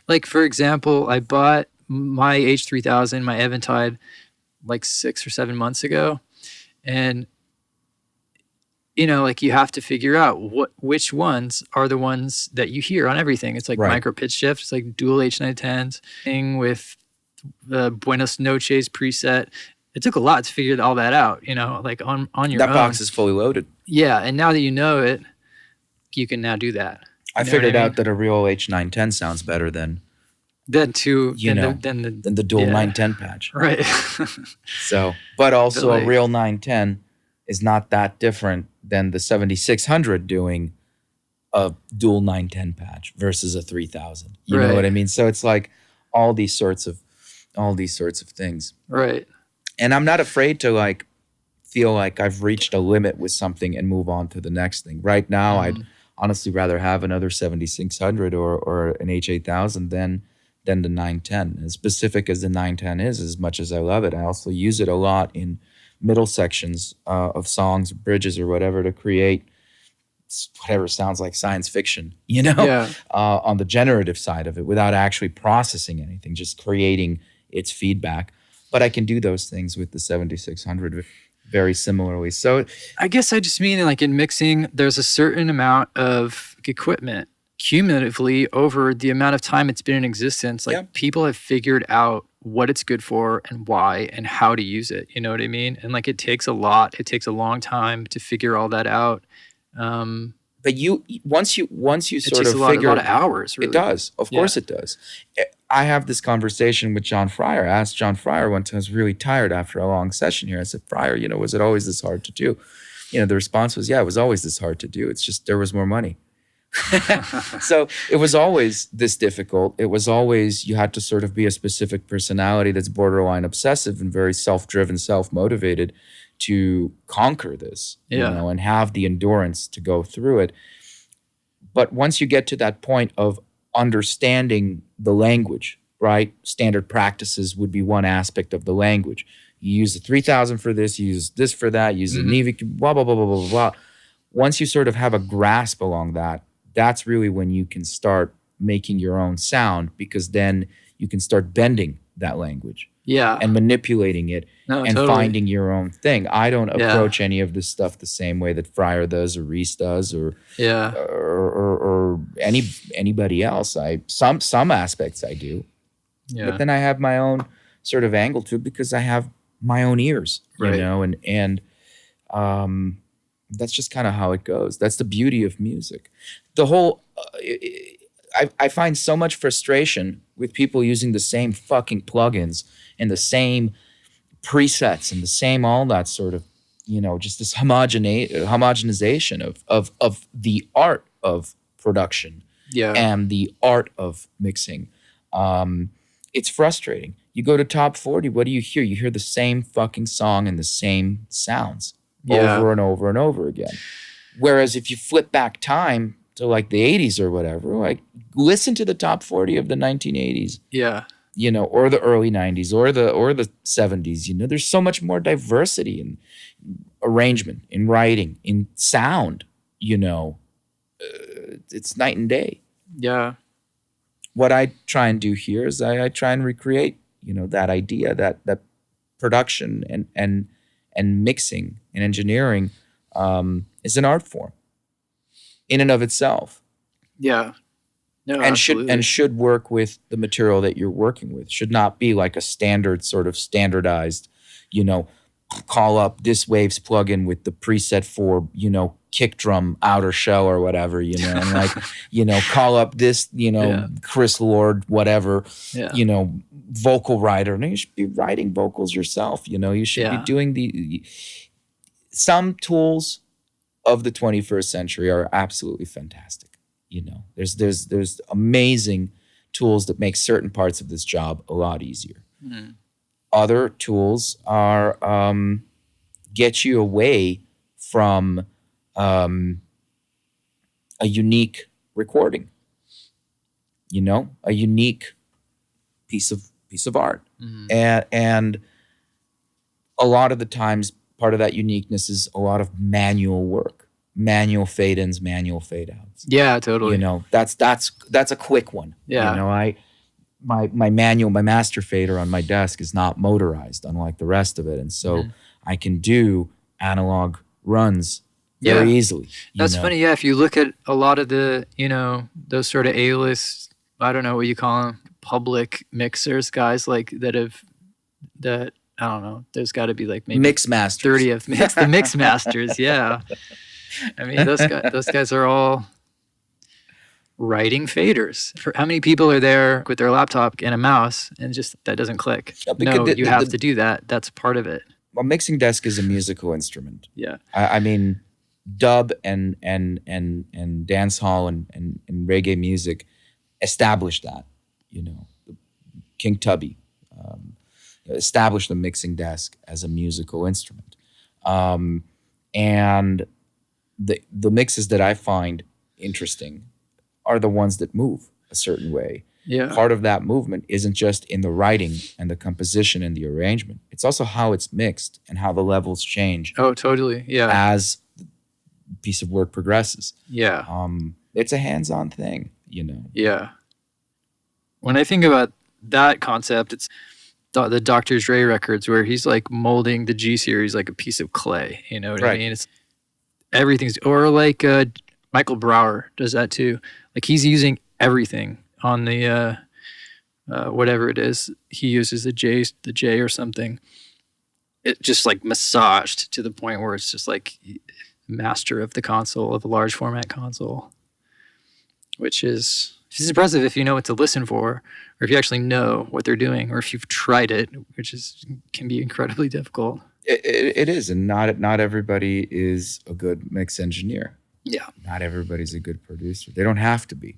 like, for example, I bought my H3000, my Eventide, like 6 or 7 months ago. And, like you have to figure out which ones are the ones that you hear on everything. It's like micro pitch shift. It's like dual H910s thing with the Buenos Noches preset. It took a lot to figure all that out, like on your own. That box is fully loaded. Yeah. And now that you know it, you can now do that. I figured out that a real H910 sounds better than the dual 910 patch. Right. So, but also a real 910 is not that different than the 7600 doing a dual 910 patch versus a 3000. You know what I mean? So it's like all these sorts of things. Right. And I'm not afraid to like feel like I've reached a limit with something and move on to the next thing. Right now, I'd honestly rather have another 7600 or an H8000 than the 910. As specific as the 910 is, as much as I love it, I also use it a lot in middle sections of songs, bridges, or whatever to create whatever sounds like science fiction, on the generative side of it without actually processing anything, just creating its feedback. But I can do those things with the 7600 very similarly. So I guess I just mean like in mixing, there's a certain amount of equipment cumulatively over the amount of time it's been in existence. Like people have figured out what it's good for and why and how to use it. You know what I mean? And like it takes a long time to figure all that out. But once you sort of figure a lot of hours, really. It does. Of course it does. I have this conversation with John Fryer. I asked John Fryer one time, I was really tired after a long session here. I said, Fryer, was it always this hard to do? The response was, yeah, it was always this hard to do. It's just there was more money. So it was always this difficult. It was always, you had to sort of be a specific personality that's borderline obsessive and very self-driven, self-motivated to conquer this, and have the endurance to go through it. But once you get to that point of understanding the language, right? Standard practices would be one aspect of the language. You use the 3000 for this, you use this for that, you use the Neve, blah, blah, blah, blah, blah, blah. Once you sort of have a grasp along that, that's really when you can start making your own sound, because then you can start bending that language. And manipulating it finding your own thing. I don't approach any of this stuff the same way that Fryer does or Reese does or anybody else. Some aspects I do. But then I have my own sort of angle to it because I have my own ears, and that's just kind of how it goes. That's the beauty of music. The whole I find so much frustration with people using the same fucking plugins and the same presets and the same all that sort of, just this homogenization of the art of production and the art of mixing. It's frustrating. You go to top 40, what do you hear? You hear the same fucking song and the same sounds over and over and over again. Whereas if you flip back time to like the 80s or whatever, like listen to the top 40 of the 1980s. Or the early 90s or the 70s. There's so much more diversity in arrangement, in writing, in sound. It's night and day. What I try and do here is I try and recreate, that idea, that production and mixing and engineering is an art form in and of itself. No, No, and absolutely. should work with the material that you're working with. Should not be like a standard sort of standardized, you know, call up this Waves plugin with the preset for, you know, kick drum outer shell or whatever, you know, and like, you know, call up this, you know, Yeah. Chris Lord, whatever, Yeah. you know, vocal writer. And you should be writing vocals yourself, you know, you should be Yeah. doing some tools of the 21st century are absolutely fantastic. You know, there's amazing tools that make certain parts of this job a lot easier. Mm. Other tools are get you away from a unique recording. You know, a unique piece of art, and a lot of the times, part of that uniqueness is a lot of manual work, manual fade ins, manual fade outs. Yeah, totally. You know, that's a quick one. Yeah. You know, my master fader on my desk is not motorized, unlike the rest of it, and so I can do analog runs very easily. That's funny. Yeah, if you look at a lot of the, you know, those sort of A-list, I don't know what you call them, public mixers, guys like that I don't know. There's got to be like maybe mix masters, 30 of the mix masters. Yeah, I mean those guys are all writing faders. For how many people are there with their laptop and a mouse and just that doesn't click? No, you have to do that. That's part of it. A mixing desk is a musical instrument. Yeah, I mean, dub and dance hall and reggae music established that. You know, King Tubby established the mixing desk as a musical instrument, and the mixes that I find interesting are the ones that move a certain way. Yeah. Part of that movement isn't just in the writing and the composition and the arrangement. It's also how it's mixed and how the levels change. Oh, totally. Yeah. As the piece of work progresses. Yeah. It's a hands-on thing, you know. Yeah. When I think about that concept, it's the Dr. Dre records where he's like molding the G series like a piece of clay. You know what I mean? It's everything's, or like Michael Brower does that too. Like he's using everything on the whatever it is he uses, the J or something. It just like massaged to the point where it's just like master of the console, of a large format console, which is impressive if you know what to listen for, or if you actually know what they're doing, or if you've tried it, which can be incredibly difficult. It is, and not everybody is a good mix engineer. Yeah. Not everybody's a good producer. They don't have to be.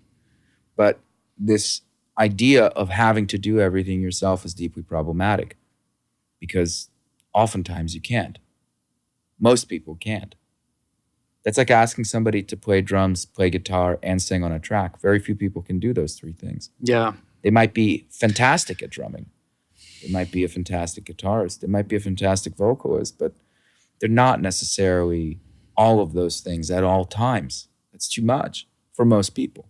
But this idea of having to do everything yourself is deeply problematic because oftentimes you can't. Most people can't. That's like asking somebody to play drums, play guitar, and sing on a track. Very few people can do those three things. Yeah. They might be fantastic at drumming. They might be a fantastic guitarist. They might be a fantastic vocalist, but they're not necessarily all of those things at all times. That's too much for most people.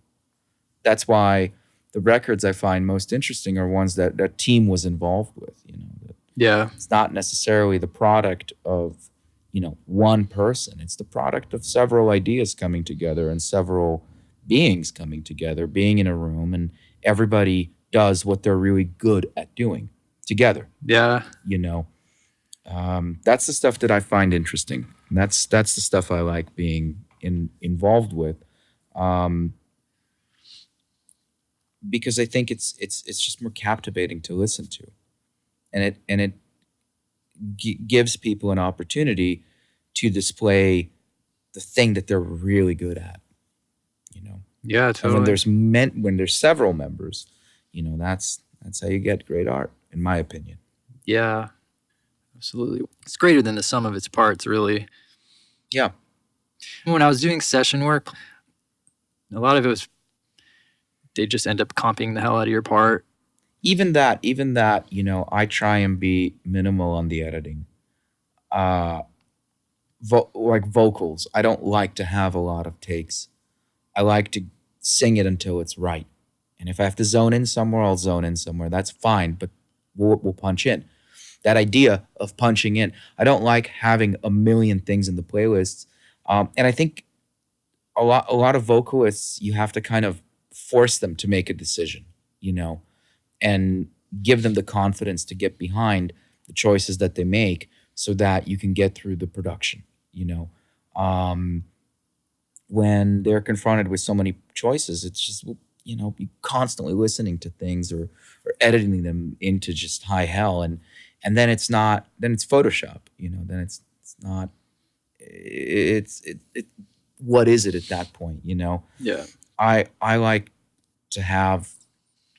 That's why the records I find most interesting are ones that a team was involved with. You know, yeah, it's not necessarily the product of, you know, one person. It's the product of several ideas coming together and several beings coming together, being in a room, and everybody does what they're really good at doing together. Yeah, you know, that's the stuff that I find interesting. And that's the stuff I like being involved with. Because I think it's just more captivating to listen to, and it gives people an opportunity to display the thing that they're really good at, you know. Yeah, totally. And when there's several members, you know, that's how you get great art, in my opinion. Yeah, absolutely. It's greater than the sum of its parts, really. Yeah. When I was doing session work, a lot of it was they just end up comping the hell out of your part. Even that, you know, I try and be minimal on the editing. Like vocals, I don't like to have a lot of takes. I like to sing it until it's right. And if I have to zone in somewhere, I'll zone in somewhere. That's fine, but we'll punch in. That idea of punching in. I don't like having a million things in the playlists. And I think a lot of vocalists, you have to kind of force them to make a decision, and give them the confidence to get behind the choices that they make so that you can get through the production, when they're confronted with so many choices, it's just, be constantly listening to things or editing them into just high hell. And then it's Photoshop, then it's not, what is it at that point, Yeah. I like to have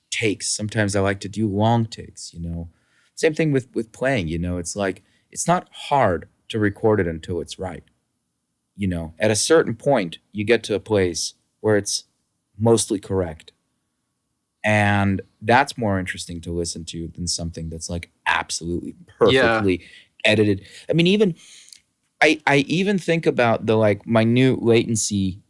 takes. Sometimes I like to do long takes, Same thing with playing, it's like, it's not hard to record it until it's right. At a certain point, you get to a place where it's mostly correct. And that's more interesting to listen to than something that's like absolutely perfectly edited. I mean, I even think about the like minute latency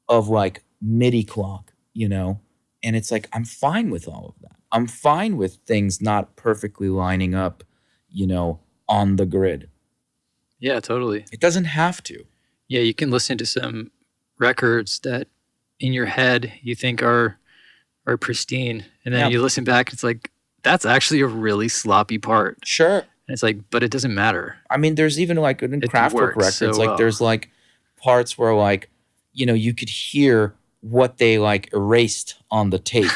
of like MIDI clock, and it's like, I'm fine with all of that. I'm fine with things not perfectly lining up, on the grid. Yeah, totally. It doesn't have to. Yeah, you can listen to some records that in your head you think are pristine, and then you listen back, it's like, that's actually a really sloppy part. Sure. And it's like, but it doesn't matter. I mean, there's even like in Kraftwerk records, so like there's like parts where like, you could hear what they like erased on the tape.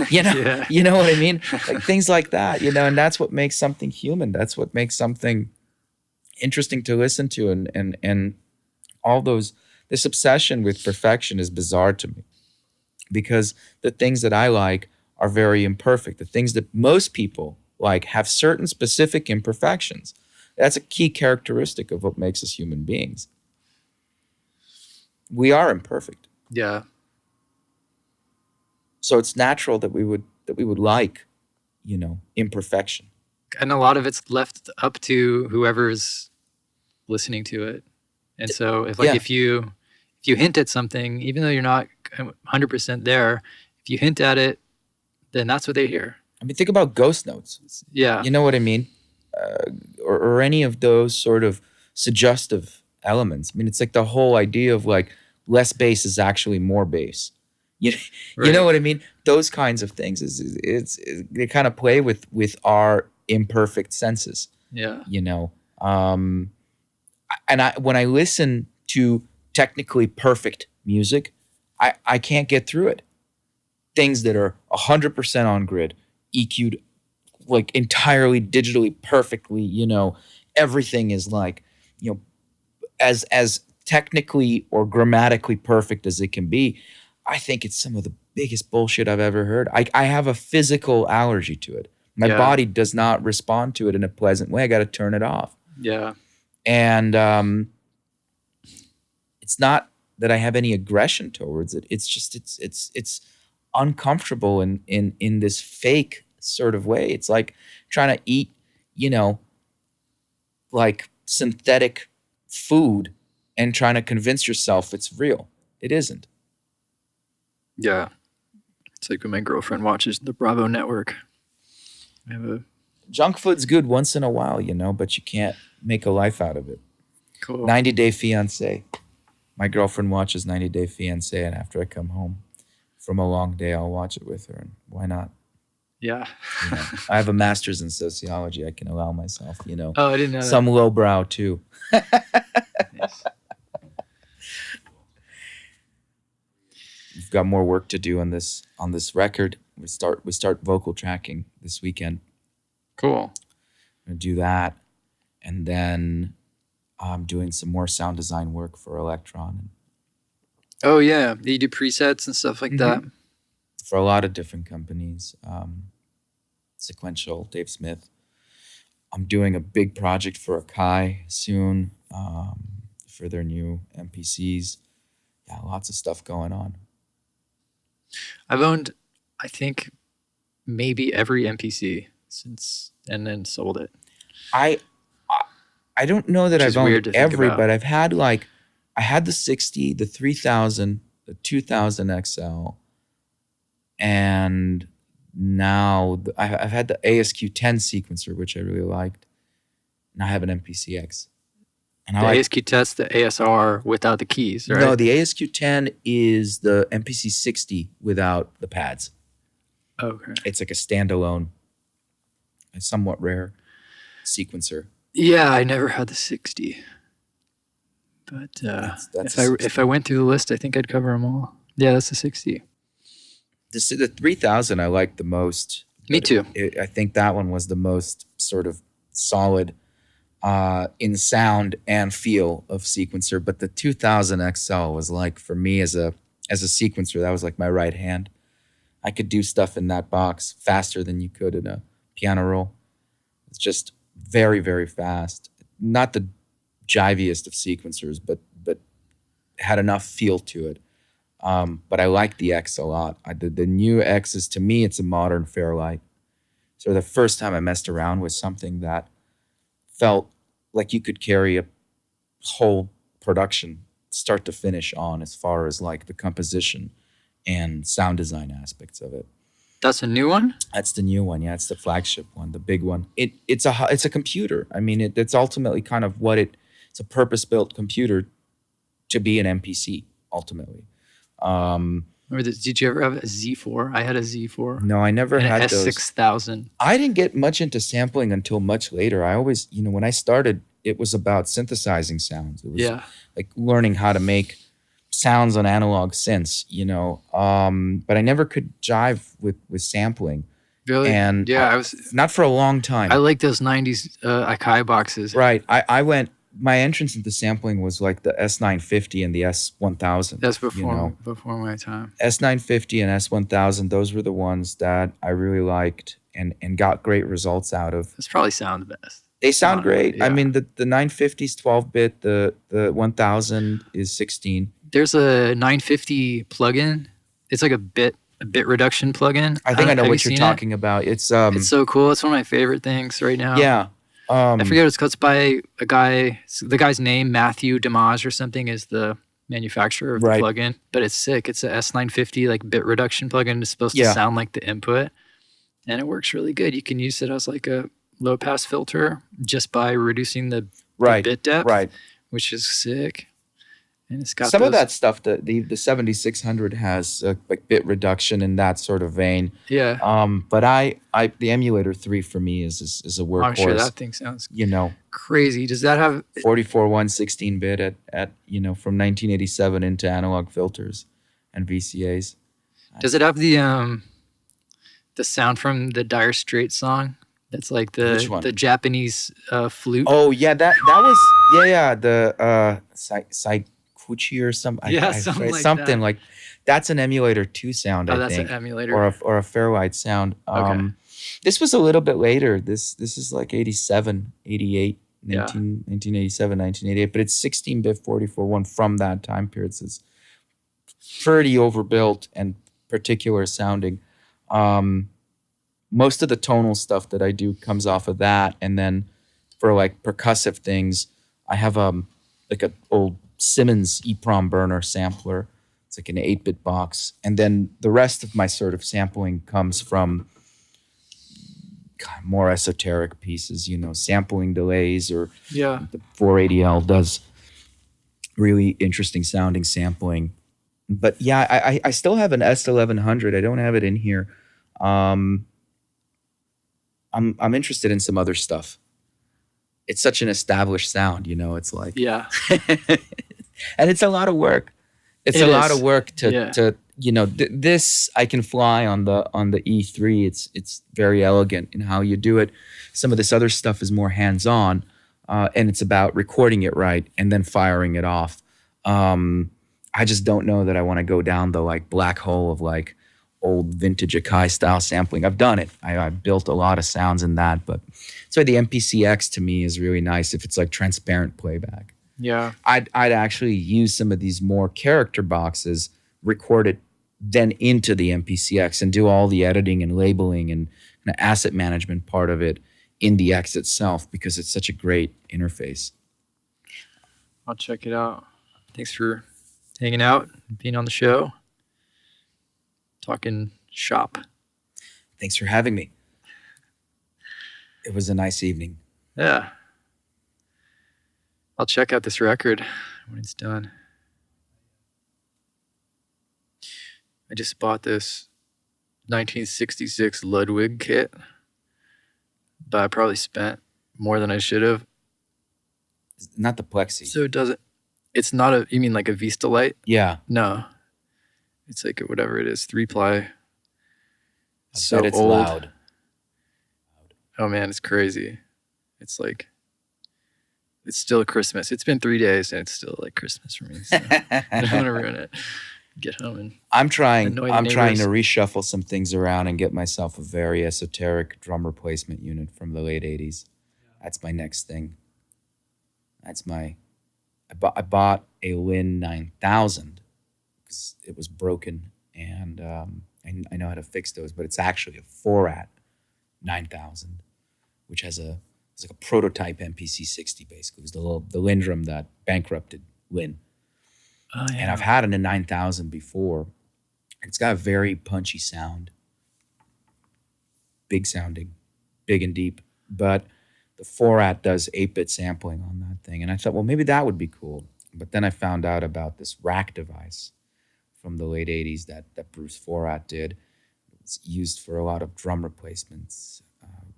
You know what I mean? Like things like that, and that's what makes something human. That's what makes something interesting to listen to. And all this obsession with perfection is bizarre to me, because the things that I like are very imperfect. The things that most people like have certain specific imperfections. That's a key characteristic of what makes us human beings. We are imperfect. Yeah. So it's natural that we would like, imperfection. And a lot of it's left up to whoever's listening to it. And so if you hint at something, even though you're not 100% there, if you hint at it, then that's what they hear. I mean, think about ghost notes. Yeah. You know what I mean? Or any of those sort of suggestive elements. I mean, it's like the whole idea of like less bass is actually more bass. You know what I mean? Those kinds of things they kind of play with our imperfect senses. Yeah. And when I listen to technically perfect music, I can't get through it. Things that are 100% on grid, EQ'd like entirely digitally perfectly, everything is like, as technically or grammatically perfect as it can be. I think it's some of the biggest bullshit I've ever heard. I have a physical allergy to it. My body does not respond to it in a pleasant way. I got to turn it off. Yeah. And it's not that I have any aggression towards it. It's just it's uncomfortable in this fake sort of way. It's like trying to eat, like synthetic food and trying to convince yourself it's real. It isn't. Yeah. It's like when my girlfriend watches the Bravo network. I have junk food's good once in a while, but you can't make a life out of it. Cool. 90 Day Fiancé. My girlfriend watches 90 Day Fiancé, and after I come home from a long day, I'll watch it with her. And why not? Yeah. I have a master's in sociology. I can allow myself, Oh, I didn't know some lowbrow too. Nice. We've got more work to do on this record. We start vocal tracking this weekend. Cool. I'm gonna do that, and then I'm doing some more sound design work for Electron. Oh yeah, you do presets and stuff like that. For a lot of different companies. Sequential, Dave Smith. I'm doing a big project for Akai soon, for their new MPCs. Yeah, lots of stuff going on. I've owned, I think, maybe every MPC since, and then sold it. I don't know that I've owned every, but I've had I had the 60, the 3000, the 2000 XL, and now I've had the ASQ 10 sequencer, which I really liked. Now I have an MPCX. And The ASQ10's the ASR without the keys, right? No, the ASQ10 is the MPC 60 without the pads. Okay. It's like a standalone, a somewhat rare sequencer. Yeah, I never had the 60. But That's if I went through the list, I think I'd cover them all. Yeah, that's the 60. The 3000 I like the most. Me too. I think that one was the most sort of solid in sound and feel of sequencer. But the 2000 XL was like, for me as a sequencer, that was like my right hand. I could do stuff in that box faster than you could in a piano roll. It's just very, very fast. Not the jiviest of sequencers, but had enough feel to it. But I like the X a lot. The new X's, to me, it's a modern Fairlight. So the first time I messed around with something that felt like you could carry a whole production start to finish on, as far as like the composition and sound design aspects of it. That's a new one? That's the new one. Yeah, it's the flagship one, the big one. It's a computer. I mean, it's ultimately kind of what it's a purpose-built computer to be an MPC ultimately. Did you ever have a Z4? I had a Z4. No, I never had an those. S6000. I didn't get much into sampling until much later. I always, when I started, it was about synthesizing sounds. It was like learning how to make sounds on analog synths, but I never could jive with sampling. Really? And I was not for a long time. I like those 90s Akai boxes. Right. My entrance into sampling was like the S950 and the S1000. That's before my time. S950 and S1000, those were the ones that I really liked and got great results out of. Those probably sound the best. They sound great. Yeah. I mean, the 950 is 12-bit, the 1000 is 16. There's a 950 plugin. It's like a bit reduction plugin. I think I know what you're talking about. It's so cool. It's one of my favorite things right now. Yeah. I forget what it's called. It's by a guy. The guy's name, Matthew Damage or something, is the manufacturer of the plugin. But it's sick. It's a S950 like bit reduction plugin. It's supposed to sound like the input, and it works really good. You can use it as like a low pass filter just by reducing the bit depth, which is sick. And it's got some of that stuff. The 7600 has like bit reduction in that sort of vein. Yeah. But the Emulator 3 for me is a workhorse. I'm sure that thing sounds crazy. Does that have 44.1 16-bit at from 1987 into analog filters and VCAs? Does it have the sound from the Dire Straits song? That's like the Japanese flute. Oh yeah, that was the Saikuchi or something. Something like that's an Emulator 2 sound. I that's think, an emulator or a Fairlight sound. Okay. This was a little bit later. This is like 87, 88, 1987, 1988. But it's 16-bit 44.1 from that time period. So it's pretty overbuilt and particular sounding. Most of the tonal stuff that I do comes off of that, and then for like percussive things, I have like an old Simmons EEPROM burner sampler. It's like an 8-bit box, and then the rest of my sort of sampling comes from more esoteric pieces, sampling delays, or the 480L does really interesting sounding sampling. But yeah, I still have an S1100. I don't have it in here. I'm interested in some other stuff. It's such an established sound, it's like and it's a lot of work. It's a lot of work to this I can fly on the E3. It's very elegant in how you do it. Some of this other stuff is more hands-on, and it's about recording it right and then firing it off. I just don't know that I want to go down the like black hole of like old vintage Akai style sampling. I've done it. I've built a lot of sounds in that, but that's why the MPCX to me is really nice if it's like transparent playback. Yeah. I'd actually use some of these more character boxes, record it then into the MPCX and do all the editing and labeling and the asset management part of it in the X itself, because it's such a great interface. I'll check it out. Thanks for hanging out, being on the show. Talking shop. Thanks for having me. It was a nice evening. Yeah. I'll check out this record when it's done. I just bought this 1966 Ludwig kit, but I probably spent more than I should have. Not the Plexi. So it doesn't. It's not a. You mean like a Vista Light? Yeah. No. It's like whatever it is, 3-ply. I bet it's old. loud. Oh man, it's crazy. It's like, it's still Christmas. It's been 3 days and it's still like Christmas for me. So I don't want to ruin it. Get home and I'm trying to neighbors. reshuffle some things around and get myself a very esoteric drum replacement unit from the late 80s. That's my next thing. I bought a Lin 9000 because it was broken, and I know how to fix those, but it's actually a 4-at 9000, which it's like a prototype MPC 60 basically. It was the Lin drum that bankrupted Lin. Oh, yeah. And I've had a 9000 before. It's got a very punchy sound. Big sounding, big and deep. But the 4-at does 8-bit sampling on that thing. And I thought, well, maybe that would be cool. But then I found out about this rack device from the late 80s that Bruce 4-at did. It's used for a lot of drum replacements,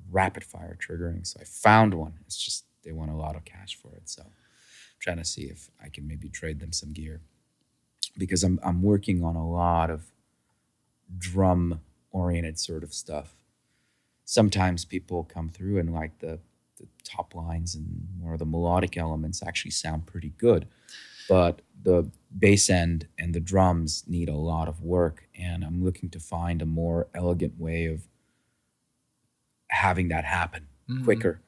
rapid fire triggering. So I found one. It's just they want a lot of cash for it. So I'm trying to see if I can maybe trade them some gear. Because I'm working on a lot of drum-oriented sort of stuff. Sometimes people come through and like the top lines and more of the melodic elements actually sound pretty good. But the bass end and the drums need a lot of work, and I'm looking to find a more elegant way of having that happen quicker.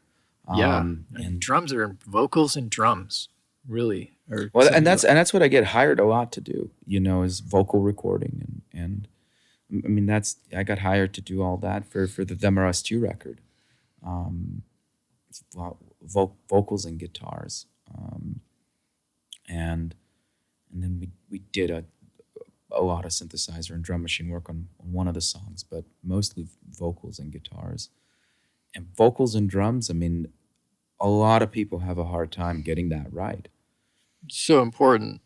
And drums are vocals and drums, really. Well, and that's what I get hired a lot to do, is vocal recording, and I mean I got hired to do all that for the Them or Us 2 record. Vocals and guitars, and then we did a lot of synthesizer and drum machine work on one of the songs, but mostly vocals and guitars. And vocals and drums, I mean, a lot of people have a hard time getting that right. So important.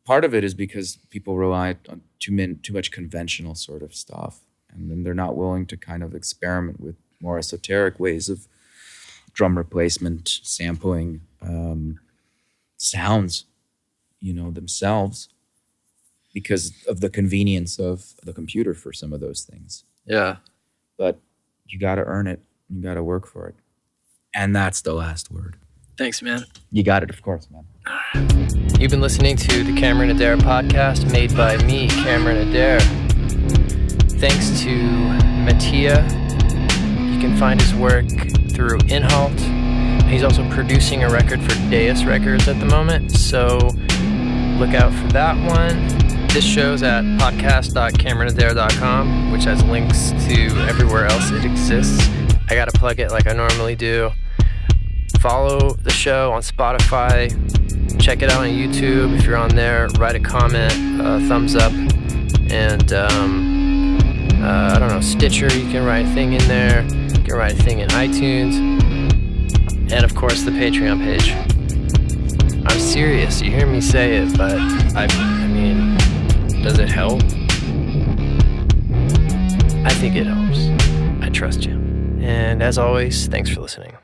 Part of it is because people rely on too much conventional sort of stuff, and then they're not willing to kind of experiment with more esoteric ways of drum replacement, sampling, sounds, themselves, because of the convenience of the computer for some of those things. Yeah. But you got to earn it. You got to work for it. And that's the last word. Thanks, man. You got it, of course, man. You've been listening to the Cameron Adair podcast, made by me, Cameron Adair. Thanks to Matia. You can find his work through Inhalt. He's also producing a record for Deus Records at the moment, so look out for that one. This show's at podcast.cameronadair.com, which has links to everywhere else it exists. I gotta plug it like I normally do. Follow the show on Spotify. Check it out on YouTube. If you're on there, write a comment, thumbs up, and I don't know, Stitcher, you can write a thing in there. You can write a thing in iTunes. And of course, the Patreon page. I'm serious. You hear me say it, but I mean, does it help? I think it helps. I trust you. And as always, thanks for listening.